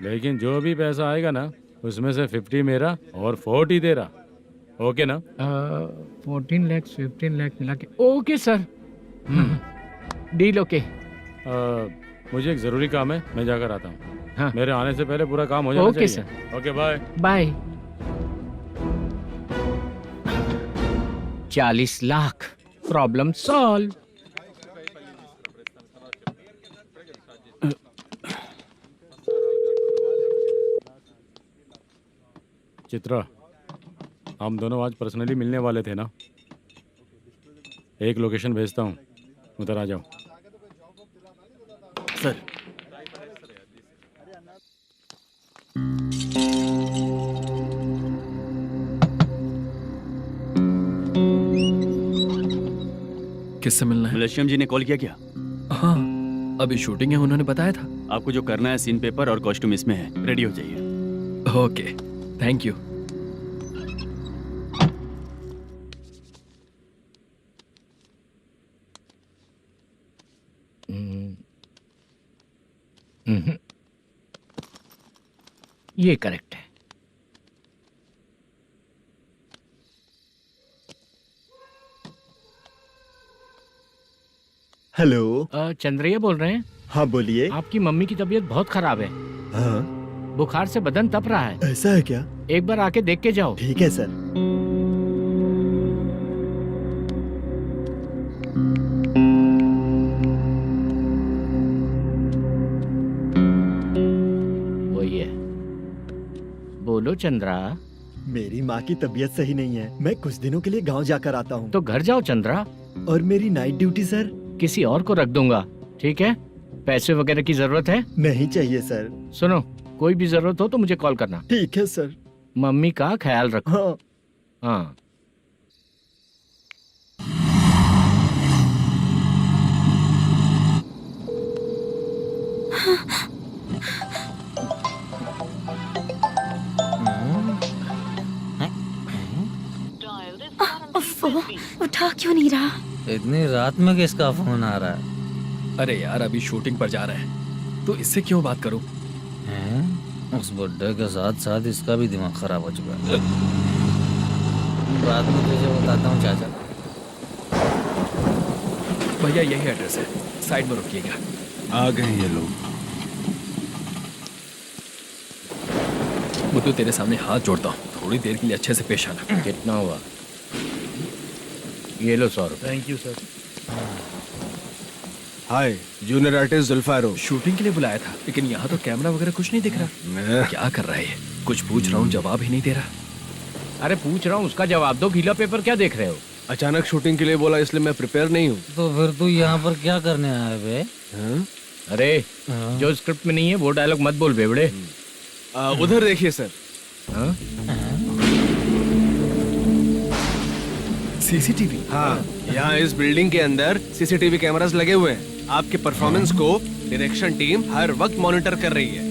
लेकिन जो भी पैसा आएगा ना उसमें से 50 मेरा और 40 तेरा। ओके ना?
14 लाख 15 लाख मिला के। Okay sir. Deal okay.
मुझे एक जरूरी काम है, मैं जाकर आता हूँ।
हाँ।
मेरे आने से पहले पूरा काम हो जाना
ओके
चाहिए।
Sir.
Okay bye.
Bye. 40 lakh, problem solve.
Chitra, हम दोनों आज पर्सनली मिलने वाले थे ना? एक लोकेशन भेजता हूँ, उधर आ जाओ।
सर।
किससे मिलना है?
मलेशियम जी ने कॉल किया क्या?
हाँ, अभी शूटिंग है, उन्होंने बताया था।
आपको जो करना है, सीन पेपर और कॉस्ट्यूम इसमें है, रेडी हो जाइए।
Okay, thank you.
ये करेक्ट है।
हेलो।
चंद्रैया बोल रहे हैं?
हाँ बोलिए।
आपकी मम्मी की तबीयत बहुत खराब है।
हाँ
बुखार से बदन तप रहा है।
ऐसा है क्या?
एक बार आके देख के जाओ।
ठीक है सर।
वही है। बोलो चंद्रा।
मेरी माँ की तबीयत सही नहीं है, मैं कुछ दिनों के लिए गांव जाकर आता हूँ।
तो घर जाओ चंद्रा।
और मेरी नाइट ड्यूटी सर?
किसी और को रख दूंगा, ठीक है? पैसे वगैरह की जरूरत है?
नहीं चाहिए सर।
सुनो, कोई भी जरूरत हो तो मुझे कॉल करना।
ठीक है सर।
मम्मी का ख्याल रखो।
हाँ।
हाँ।
उठा क्यों नहीं रहा?
इतनी रात में किसका फोन आ रहा है?
अरे यार अभी शूटिंग पर जा रहे हैं, तो इससे क्यों बात करूं?
उस बुड्ढे के साथ साथ इसका भी दिमाग खराब हो चुका है। रात में तुझे बताता हूँ चाचा।
भैया यही एड्रेस है, साइड में रुकिएगा।
आ गए ये लोग।
मुझे तेरे सामने हाथ जोड़ता हूँ, थोड़ी देर के लिए अच्छे से पेश आना।
कितना हुआ? ये लो 100 रुपए।
Thank you sir. Hi, junior artist Zulfar हो।
शूटिंग के लिए बुलाया था, लेकिन यहाँ तो कैमरा वगैरह कुछ नहीं दिख रहा। क्या कर रहा है ये? कुछ पूछ रहा हूँ, जवाब ही नहीं दे रहा।
अरे पूछ रहा हूँ, उसका जवाब दो। गीला पेपर क्या देख रहे हो?
अचानक शूटिंग के लिए बोला, इसलिए मैं प्रिपेयर नहीं हूँ।
तो फिर तू यहाँ पर क्या करने आया बे?
अरे जो स्क्रिप्ट में नहीं है वो डायलॉग मत बोल बेवड़े।
उधर देखिए सर।
सीसीटीवी?
हाँ, यहाँ इस बिल्डिंग के अंदर सीसीटीवी कैमरास लगे हुए हैं। आपके परफॉर्मेंस को डायरेक्शन टीम हर वक्त मॉनिटर कर रही है।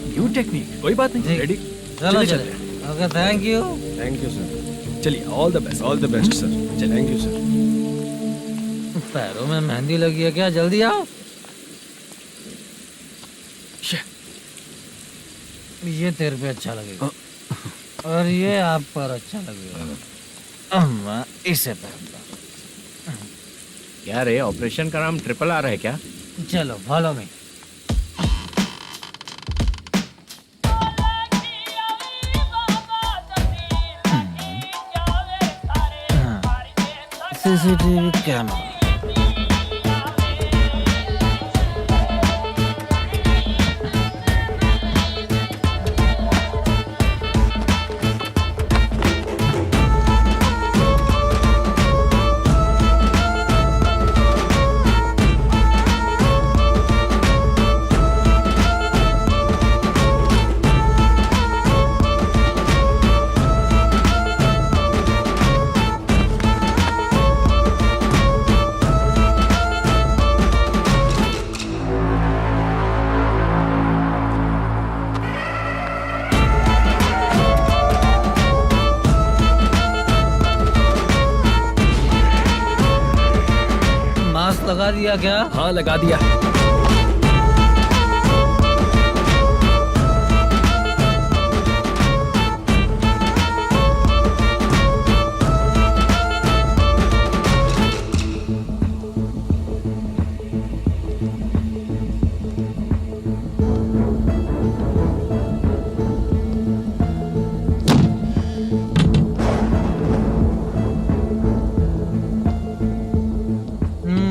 न्यू टेक्निक, कोई बात नहीं। रेडी?
चलो चले। Okay, thank you.
Thank you sir.
चलिए, all the best.
All the best sir. Thank you sir.
पैरों में मेहंदी लगी है क्या? जल्दी आओ। ये तेरे पे अच्छा लगेगा और ये आप पर अच्छा लगेगा। मैं इसे पहनता।
क्या रे, ऑपरेशन का नाम ट्रिपल आर है क्या?
चलो फॉलो मी। CCTV camera. लगा दिया क्या?
हाँ लगा दिया।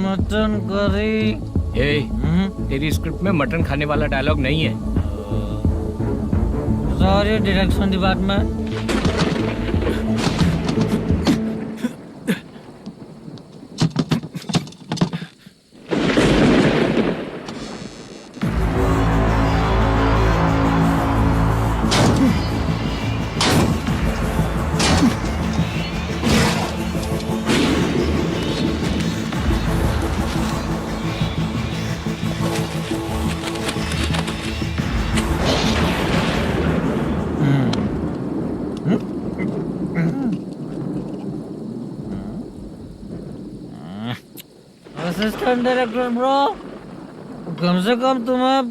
Mutton curry.
तेरी स्क्रिप्ट में मटन खाने वाला डायलॉग नहीं है।
Sorry direction department. Assistant director bro, कम से कम तुम्हें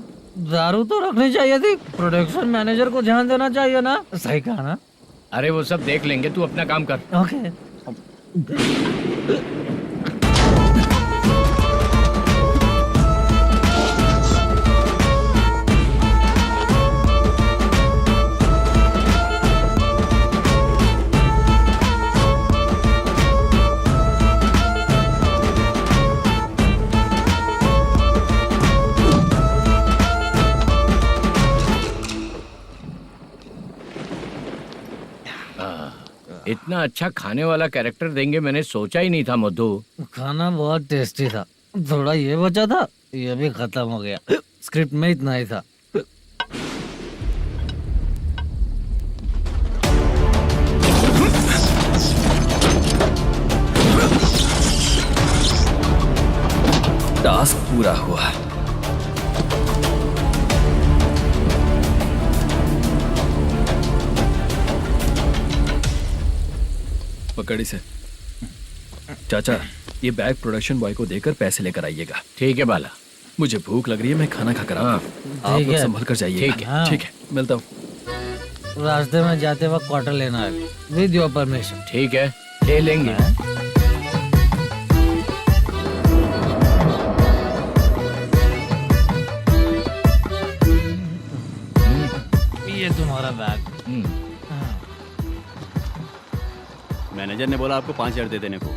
दारू तो रखनी चाहिए थी। प्रोडक्शन मैनेजर को ध्यान देना चाहिए ना। सही कहा ना?
अरे वो सब देख लेंगे, तू अपना काम कर।
ओके।
इतना अच्छा खाने वाला कैरेक्टर देंगे मैंने सोचा ही नहीं था मधु।
खाना बहुत टेस्टी था। थोड़ा ये बचा था, ये भी खत्म हो गया। स्क्रिप्ट में इतना ही था।
टास्क पूरा हुआ। पकड़ी से चाचा, ये बैग प्रोडक्शन बॉय को देकर पैसे लेकर आइएगा।
ठीक है बाला।
मुझे भूख लग रही है, मैं खाना खाकर आता हूँ। आप लोग संभल कर जाइए।
ठीक है।
ठीक है, मिलता हूँ।
रास्ते में जाते वक्त क्वार्टर लेना है, विद योर परमिशन।
ठीक है, ले लेंगे।
ये तुम्हारा बैग।
मैनेजर ने बोला आपको 5,000 दे देने को।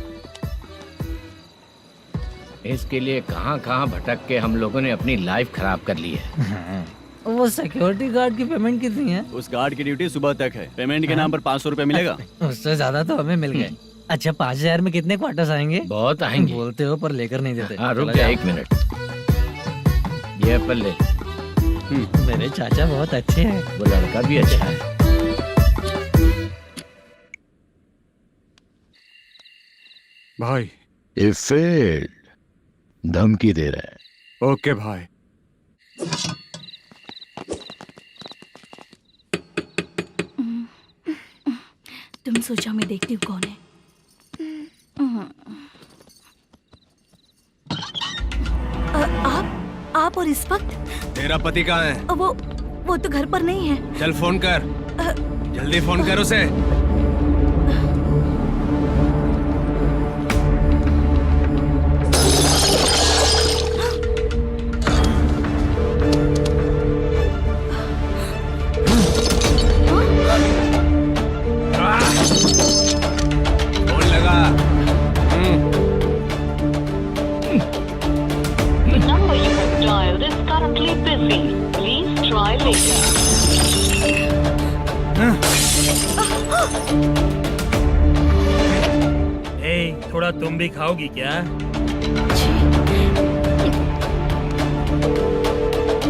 इसके लिए कहाँ कहाँ भटक के हम लोगों ने अपनी लाइफ खराब कर ली है।
वो सिक्योरिटी गार्ड की पेमेंट कितनी है?
उस गार्ड की ड्यूटी सुबह तक है। पेमेंट के नाम पर 500 रुपए मिलेगा।
उससे ज्यादा तो हमें मिल गए। अच्छा, 5,000 में कितने क्वार्टर्स आएंगे?
बहुत आएंगे।
बोलते हो पर लेकर नहीं देते।
हाँ, रुक जा 1 मिनट। ये एप्पल ले।
मेरे चाचा बहुत अच्छे हैं।
वो लड़का भी अच्छा है।
भाई
ये फेल्ड धमकी दे रहा है।
ओके भाई।
तुम सोचा मैं देखती हूँ कौन है। आप और इस वक्त
तेरा पति कहाँ है?
वो तो घर पर नहीं है।
चल फोन कर, जल्दी फोन कर उसे। फोन लगा।
number you have dialed is currently busy. Please try later.
थोड़ा तुम भी खाओगी क्या?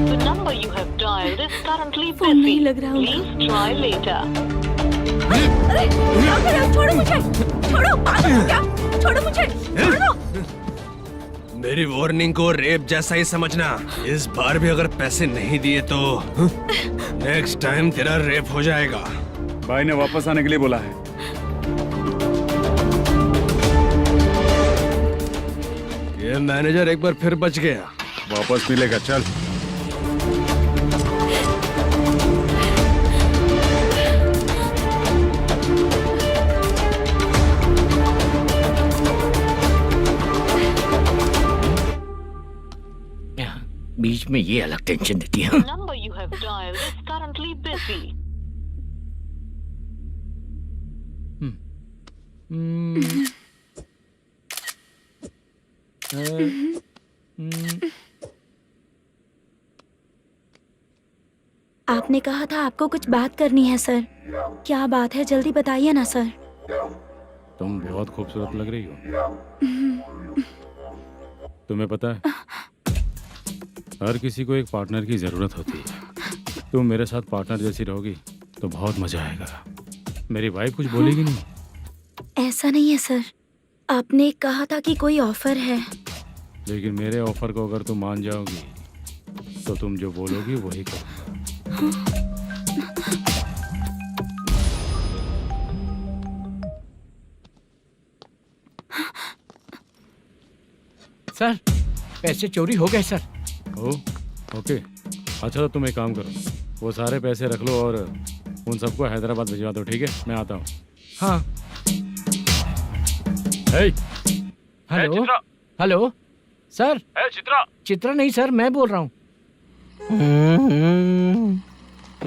The number you have dialed is currently
phone नहीं
busy.
लग रहा होगा।
Please try later.
अरे क्या कर रहे हो? छोड़ो मुझे, छोड़ो, पागल हो क्या? छोड़ो मुझे, छोड़ो।
मेरी वार्निंग को रेप जैसा ही समझना। इस बार भी अगर पैसे नहीं दिए तो नेक्स्ट टाइम तेरा रेप हो जाएगा।
भाई ने वापस आने के लिए बोला है।
ये मैनेजर एक बार फिर बच गया।
वापस मिलेगा, चल।
बीच में ये अलग टेंशन देती है।
The number you have dialed is currently busy.
आपने कहा था आपको कुछ बात करनी है सर। क्या बात है, जल्दी बताइए ना सर।
तुम बहुत खूबसूरत लग रही हो। तुम्हें पता है, हर किसी को एक पार्टनर की जरूरत होती है। तुम मेरे साथ पार्टनर जैसी रहोगी तो बहुत मजा आएगा। मेरी वाइफ कुछ बोलेगी नहीं?
ऐसा नहीं है सर, आपने कहा था कि कोई ऑफर है।
लेकिन मेरे ऑफर को अगर तुम मान जाओगी तो तुम जो बोलोगी वही करो।
सर, पैसे चोरी हो गए सर।
ओ ओके, अच्छा तो तुम एक काम करो, वो सारे पैसे रख लो और उन सबको हैदराबाद भिजवा दो, ठीक है? मैं आता हूँ।
हाँ।
Hey,
hello hello sir.
Chitra.
Chitra नहीं सर, मैं बोल रहा हूँ।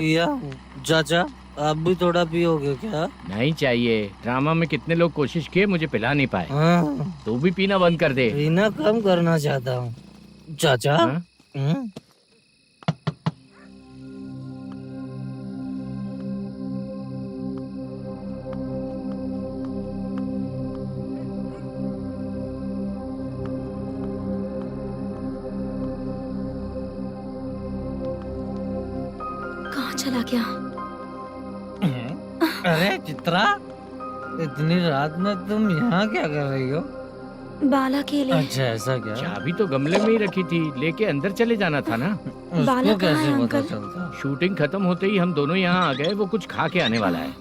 या चाचा आप भी थोड़ा पियोगे क्या?
नहीं चाहिए, ड्रामा में कितने लोग कोशिश किए, मुझे पिला नहीं पाए। तू भी पीना बंद कर दे।
पीना कम करना चाहता हूँ चाचा।
हाँ?
कहाँ चला गया?
अरे चित्रा, इतनी रात में तुम यहाँ क्या कर रही हो?
बाला के लिए।
अच्छा ऐसा क्या?
चाबी तो गमले में ही रखी थी, लेके अंदर चले जाना था ना।
बाला
उसको
कहाँ है
कैसे पता
अंकल?
चलता?
शूटिंग खत्म होते ही हम दोनों यहाँ आ गए, वो कुछ खा के आने वाला है।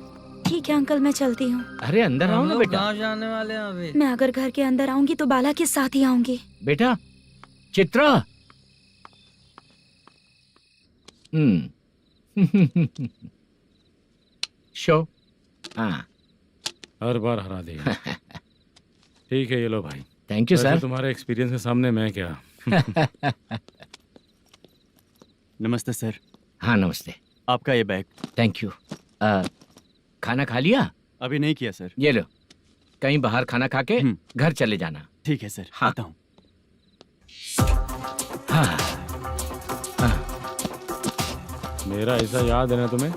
ठीक है अंकल, मैं चलती हूँ।
अरे अंदर आओ
हम
ना
लोग
बेटा।
कहाँ जाने वाले हैं अभी?
मैं अगर घर के अंदर आऊंगी तो बाला के साथ ही आऊंगी।
बेटा चित्रा। शो। हाँ
हर बार हरा दे। ठीक है, ये लो भाई।
थैंक यू
वैसे
सर।
तुम्हारे एक्सपीरियंस के सामने मैं क्या।
नमस्ते सर,
हाँ नमस्ते।
आपका ये बैग।
Thank you. खाना खा लिया?
अभी नहीं किया सर।
ये लो, कहीं बाहर खाना खा के घर चले जाना।
ठीक है सर,
हाँ।
आता हूँ।
हाँ।
मेरा ऐसा याद है ना तुम्हें?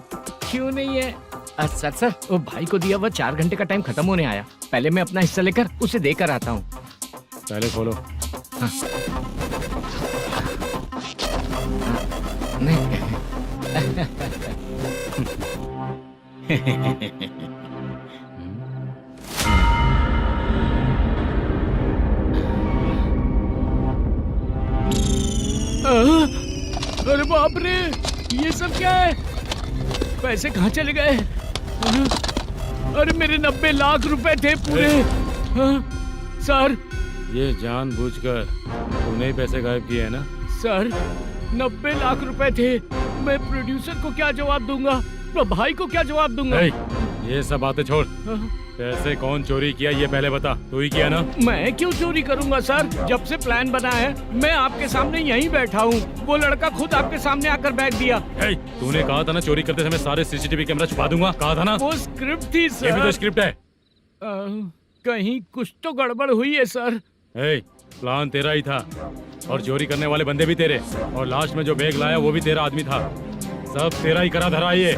क्यों नहीं है? सर सर, वो भाई को दिया हुआ 4 घंटे का टाइम खत्म होने आया, पहले मैं अपना हिस्सा लेकर उसे देकर आता हूँ।
पहले खोलो।
हाँ। नहीं। अरे बाप रे, ये सब क्या है? पैसे कहाँ चले गए? अरे मेरे 90 लाख रुपए थे पूरे। सर,
ये जानबूझकर तूने ही पैसे गायब किए हैं ना?
सर 90 लाख रुपए थे। मैं प्रोड्यूसर को क्या जवाब दूंगा, तो भाई को क्या जवाब दूंगा?
ये सब बातें छोड़, पैसे कौन चोरी किया ये पहले बता। तू ही किया ना?
मैं क्यों चोरी करूंगा सर, जब से प्लान बना है मैं आपके सामने यहीं बैठा हूँ, वो लड़का खुद आपके सामने आकर बैग दिया।
तूने कहा था ना चोरी करते समय सारे सीसीटीवी कैमरा छुपा दूंगा, कहा था ना?
वो स्क्रिप्ट थी सर।
ये भी तो स्क्रिप्ट है।
कहीं कुछ तो गड़बड़ हुई है सर।
प्लान तेरा ही था और चोरी करने वाले बंदे भी तेरे, और लास्ट में जो बैग लाया वो भी तेरा आदमी था। सब तेरा ही करा धरा ये।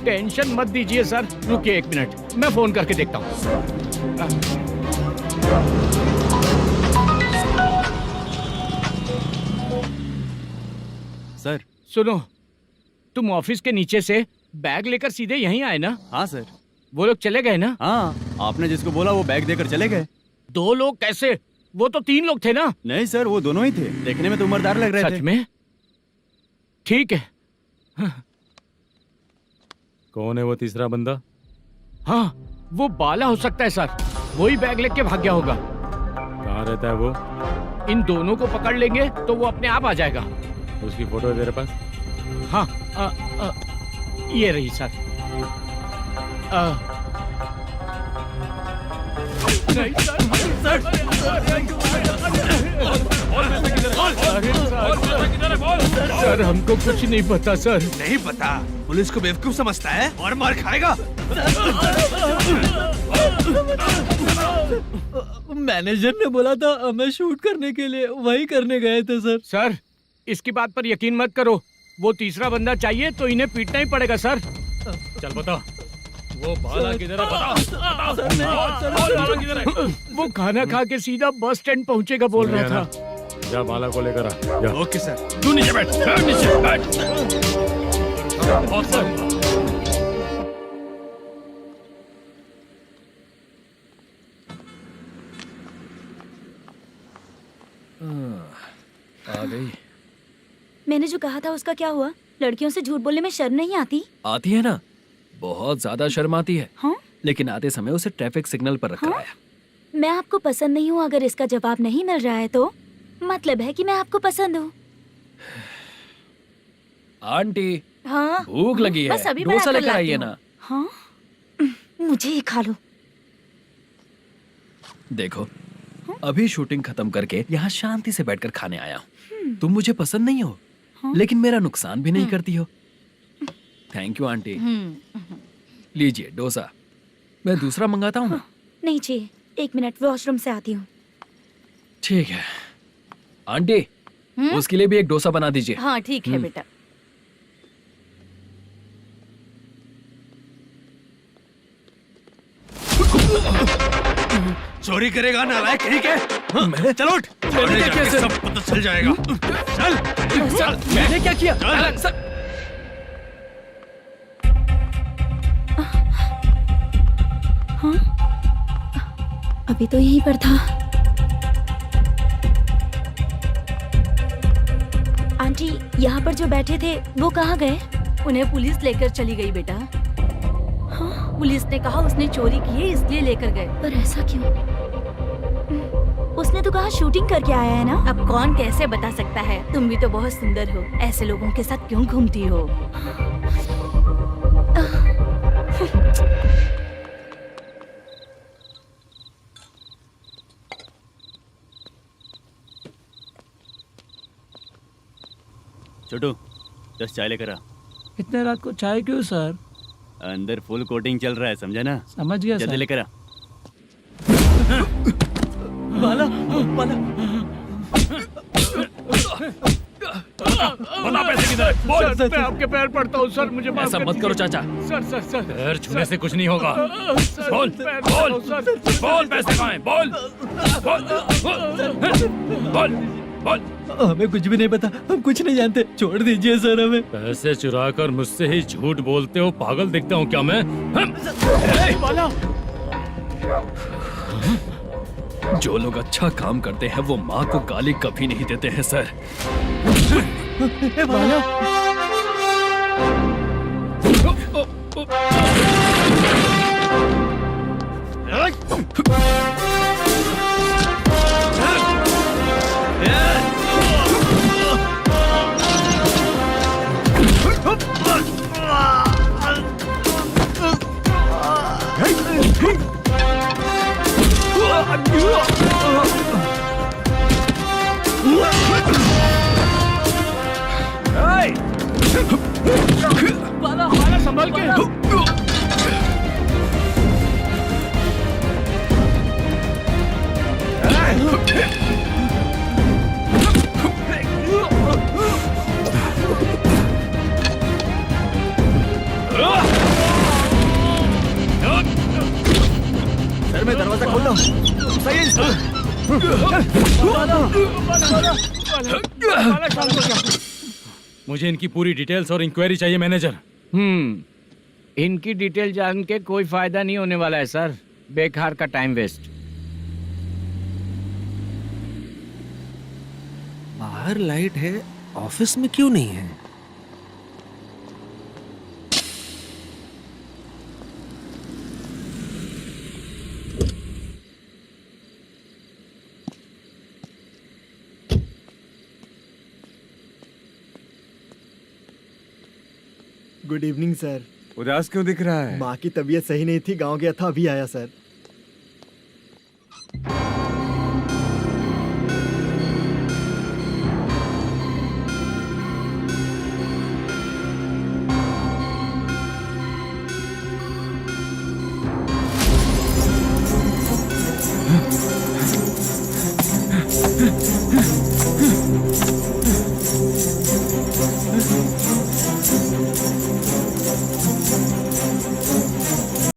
टेंशन मत दीजिए सर, रुकिए 1 मिनट, मैं फोन करके देखता हूँ।
सर
सुनो, तुम ऑफिस के नीचे से बैग लेकर सीधे यहीं आए ना?
हाँ सर।
वो लोग चले गए ना?
हाँ, आपने जिसको बोला वो बैग देकर चले गए।
2 लोग कैसे? वो तो 3 लोग थे ना?
नहीं सर, वो दोनों ही थे, देखने में तो उम्रदार लग रहे थे।
सच में? ठीक है।
कौन है वो तीसरा बंदा?
हाँ, वो बाला हो सकता है सर, वही बैग लेके भाग गया होगा।
कहाँ रहता है वो?
इन दोनों को पकड़ लेंगे तो वो अपने आप आ जाएगा।
उसकी फोटो है तेरे पास?
हाँ, ये रही सर। नहीं सर, हमको कुछ नहीं पता सर।
नहीं पता? पुलिस को बेवकूफ समझता है और मार खाएगा।
मैनेजर ने बोला था हमें शूट करने के लिए, वही करने गए थे सर।
सर, इसकी बात पर यकीन मत करो, वो तीसरा बंदा चाहिए तो इन्हें पीटना ही पड़ेगा सर।
चल बता, वो बाला किधर है? बता। बाला किधर है?
वो खाना खा के सीधा बस स्टैंड पहुंचेगा बोल रहा था।
जा बाला को लेकर आ। जा।
Okay sir.
तू नीचे बैठ, नीचे बैठ।
आ गई।
मैंने जो कहा था उसका क्या हुआ? लड़कियों से झूठ बोलने में शर्म नहीं आती?
आती है ना, बहुत ज्यादा शर्म आती है।
हाँ?
लेकिन आते समय उसे ट्रैफिक सिग्नल पर रखा
हाँ?
है।
मैं आपको पसंद नहीं हूँ, अगर इसका जवाब नहीं मिल रहा है तो मतलब है कि मैं आपको पसंद हूँ।
आंटी
हाँ
भूख लगी है,
बस अभी
डोसा
बनाकर
लेकर
लाती
आइए
हूँ।
ना।
हाँ मुझे ही खा लो।
देखो अभी शूटिंग खत्म करके यहाँ शांति से बैठकर खाने आया हूँ। तुम मुझे पसंद नहीं हो, लेकिन मेरा नुकसान भी नहीं करती हो। Thank you aunty. लीजिए डोसा। मैं दूसरा मंगाता हूँ ना।
नहीं चाहिए, 1 मिनट वॉशरूम से आती हूँ।
ठीक है आंटी, उसके लिए भी एक डोसा बना दीजिए।
हाँ ठीक है बेटा।
चोरी करेगा नालायक कहीं के? हाँ, चलो उठ।
मैंने क्या किया सर?
सब पता चल जाएगा। चल
सर मैंने क्या किया? सर
हाँ? अभी तो यहीं पर था। आंटी, यहाँ पर जो बैठे थे वो कहाँ गए?
उन्हें पुलिस लेकर चली गई बेटा।
हाँ?
पुलिस ने कहा उसने चोरी की है इसलिए लेकर गए।
पर ऐसा क्यों? उसने तो कहा शूटिंग करके आया है ना।
अब कौन कैसे बता सकता है? तुम भी तो बहुत सुंदर हो, ऐसे लोगों के साथ क्यों घूमती हो?
छोटू 10 चाय लेकर आ।
इतने रात को चाय क्यों सर?
अंदर फुल कोटिंग चल रहा है, समझा ना?
समझ गया
जल्दी
सर।
लेकर आ।
बाला बाला
बता पैसे किधर है? बोल।
सर, मैं आपके पैर पड़ता हूँ सर, मुझे माफ
ऐसा
कर
मत करो
दीजिए।
चाचा।
सर सर सर
पैर छूने से कुछ नहीं होगा।
सर,
बोल
पैर
बोल
पड़ता हूँ, सर।
बोल, पैसे कहाँ हैं? बोल बोल बोल बोल।
हमें कुछ भी नहीं पता, हम कुछ नहीं जानते, छोड़ दीजिए सर हमें।
पैसे चुराकर मुझसे ही झूठ बोलते हो, पागल दिखता हूँ क्या मैं?
जो लोग अच्छा काम करते हैं वो माँ को गाली कभी नहीं देते हैं सर।
बाला बाला संभाल के।
सर मैं दरवाजा खोलता हूँ। सही है
मुझे इनकी पूरी डिटेल्स और इंक्वायरी चाहिए मैनेजर।
इनकी डिटेल जान के कोई फायदा नहीं होने वाला है सर, बेकार का टाइम वेस्ट।
बाहर लाइट है, ऑफिस में क्यों नहीं है?
Good evening sir.
उदास क्यों दिख रहा है?
माँ की तबीयत सही नहीं थी, गांव गया था, अभी आया सर।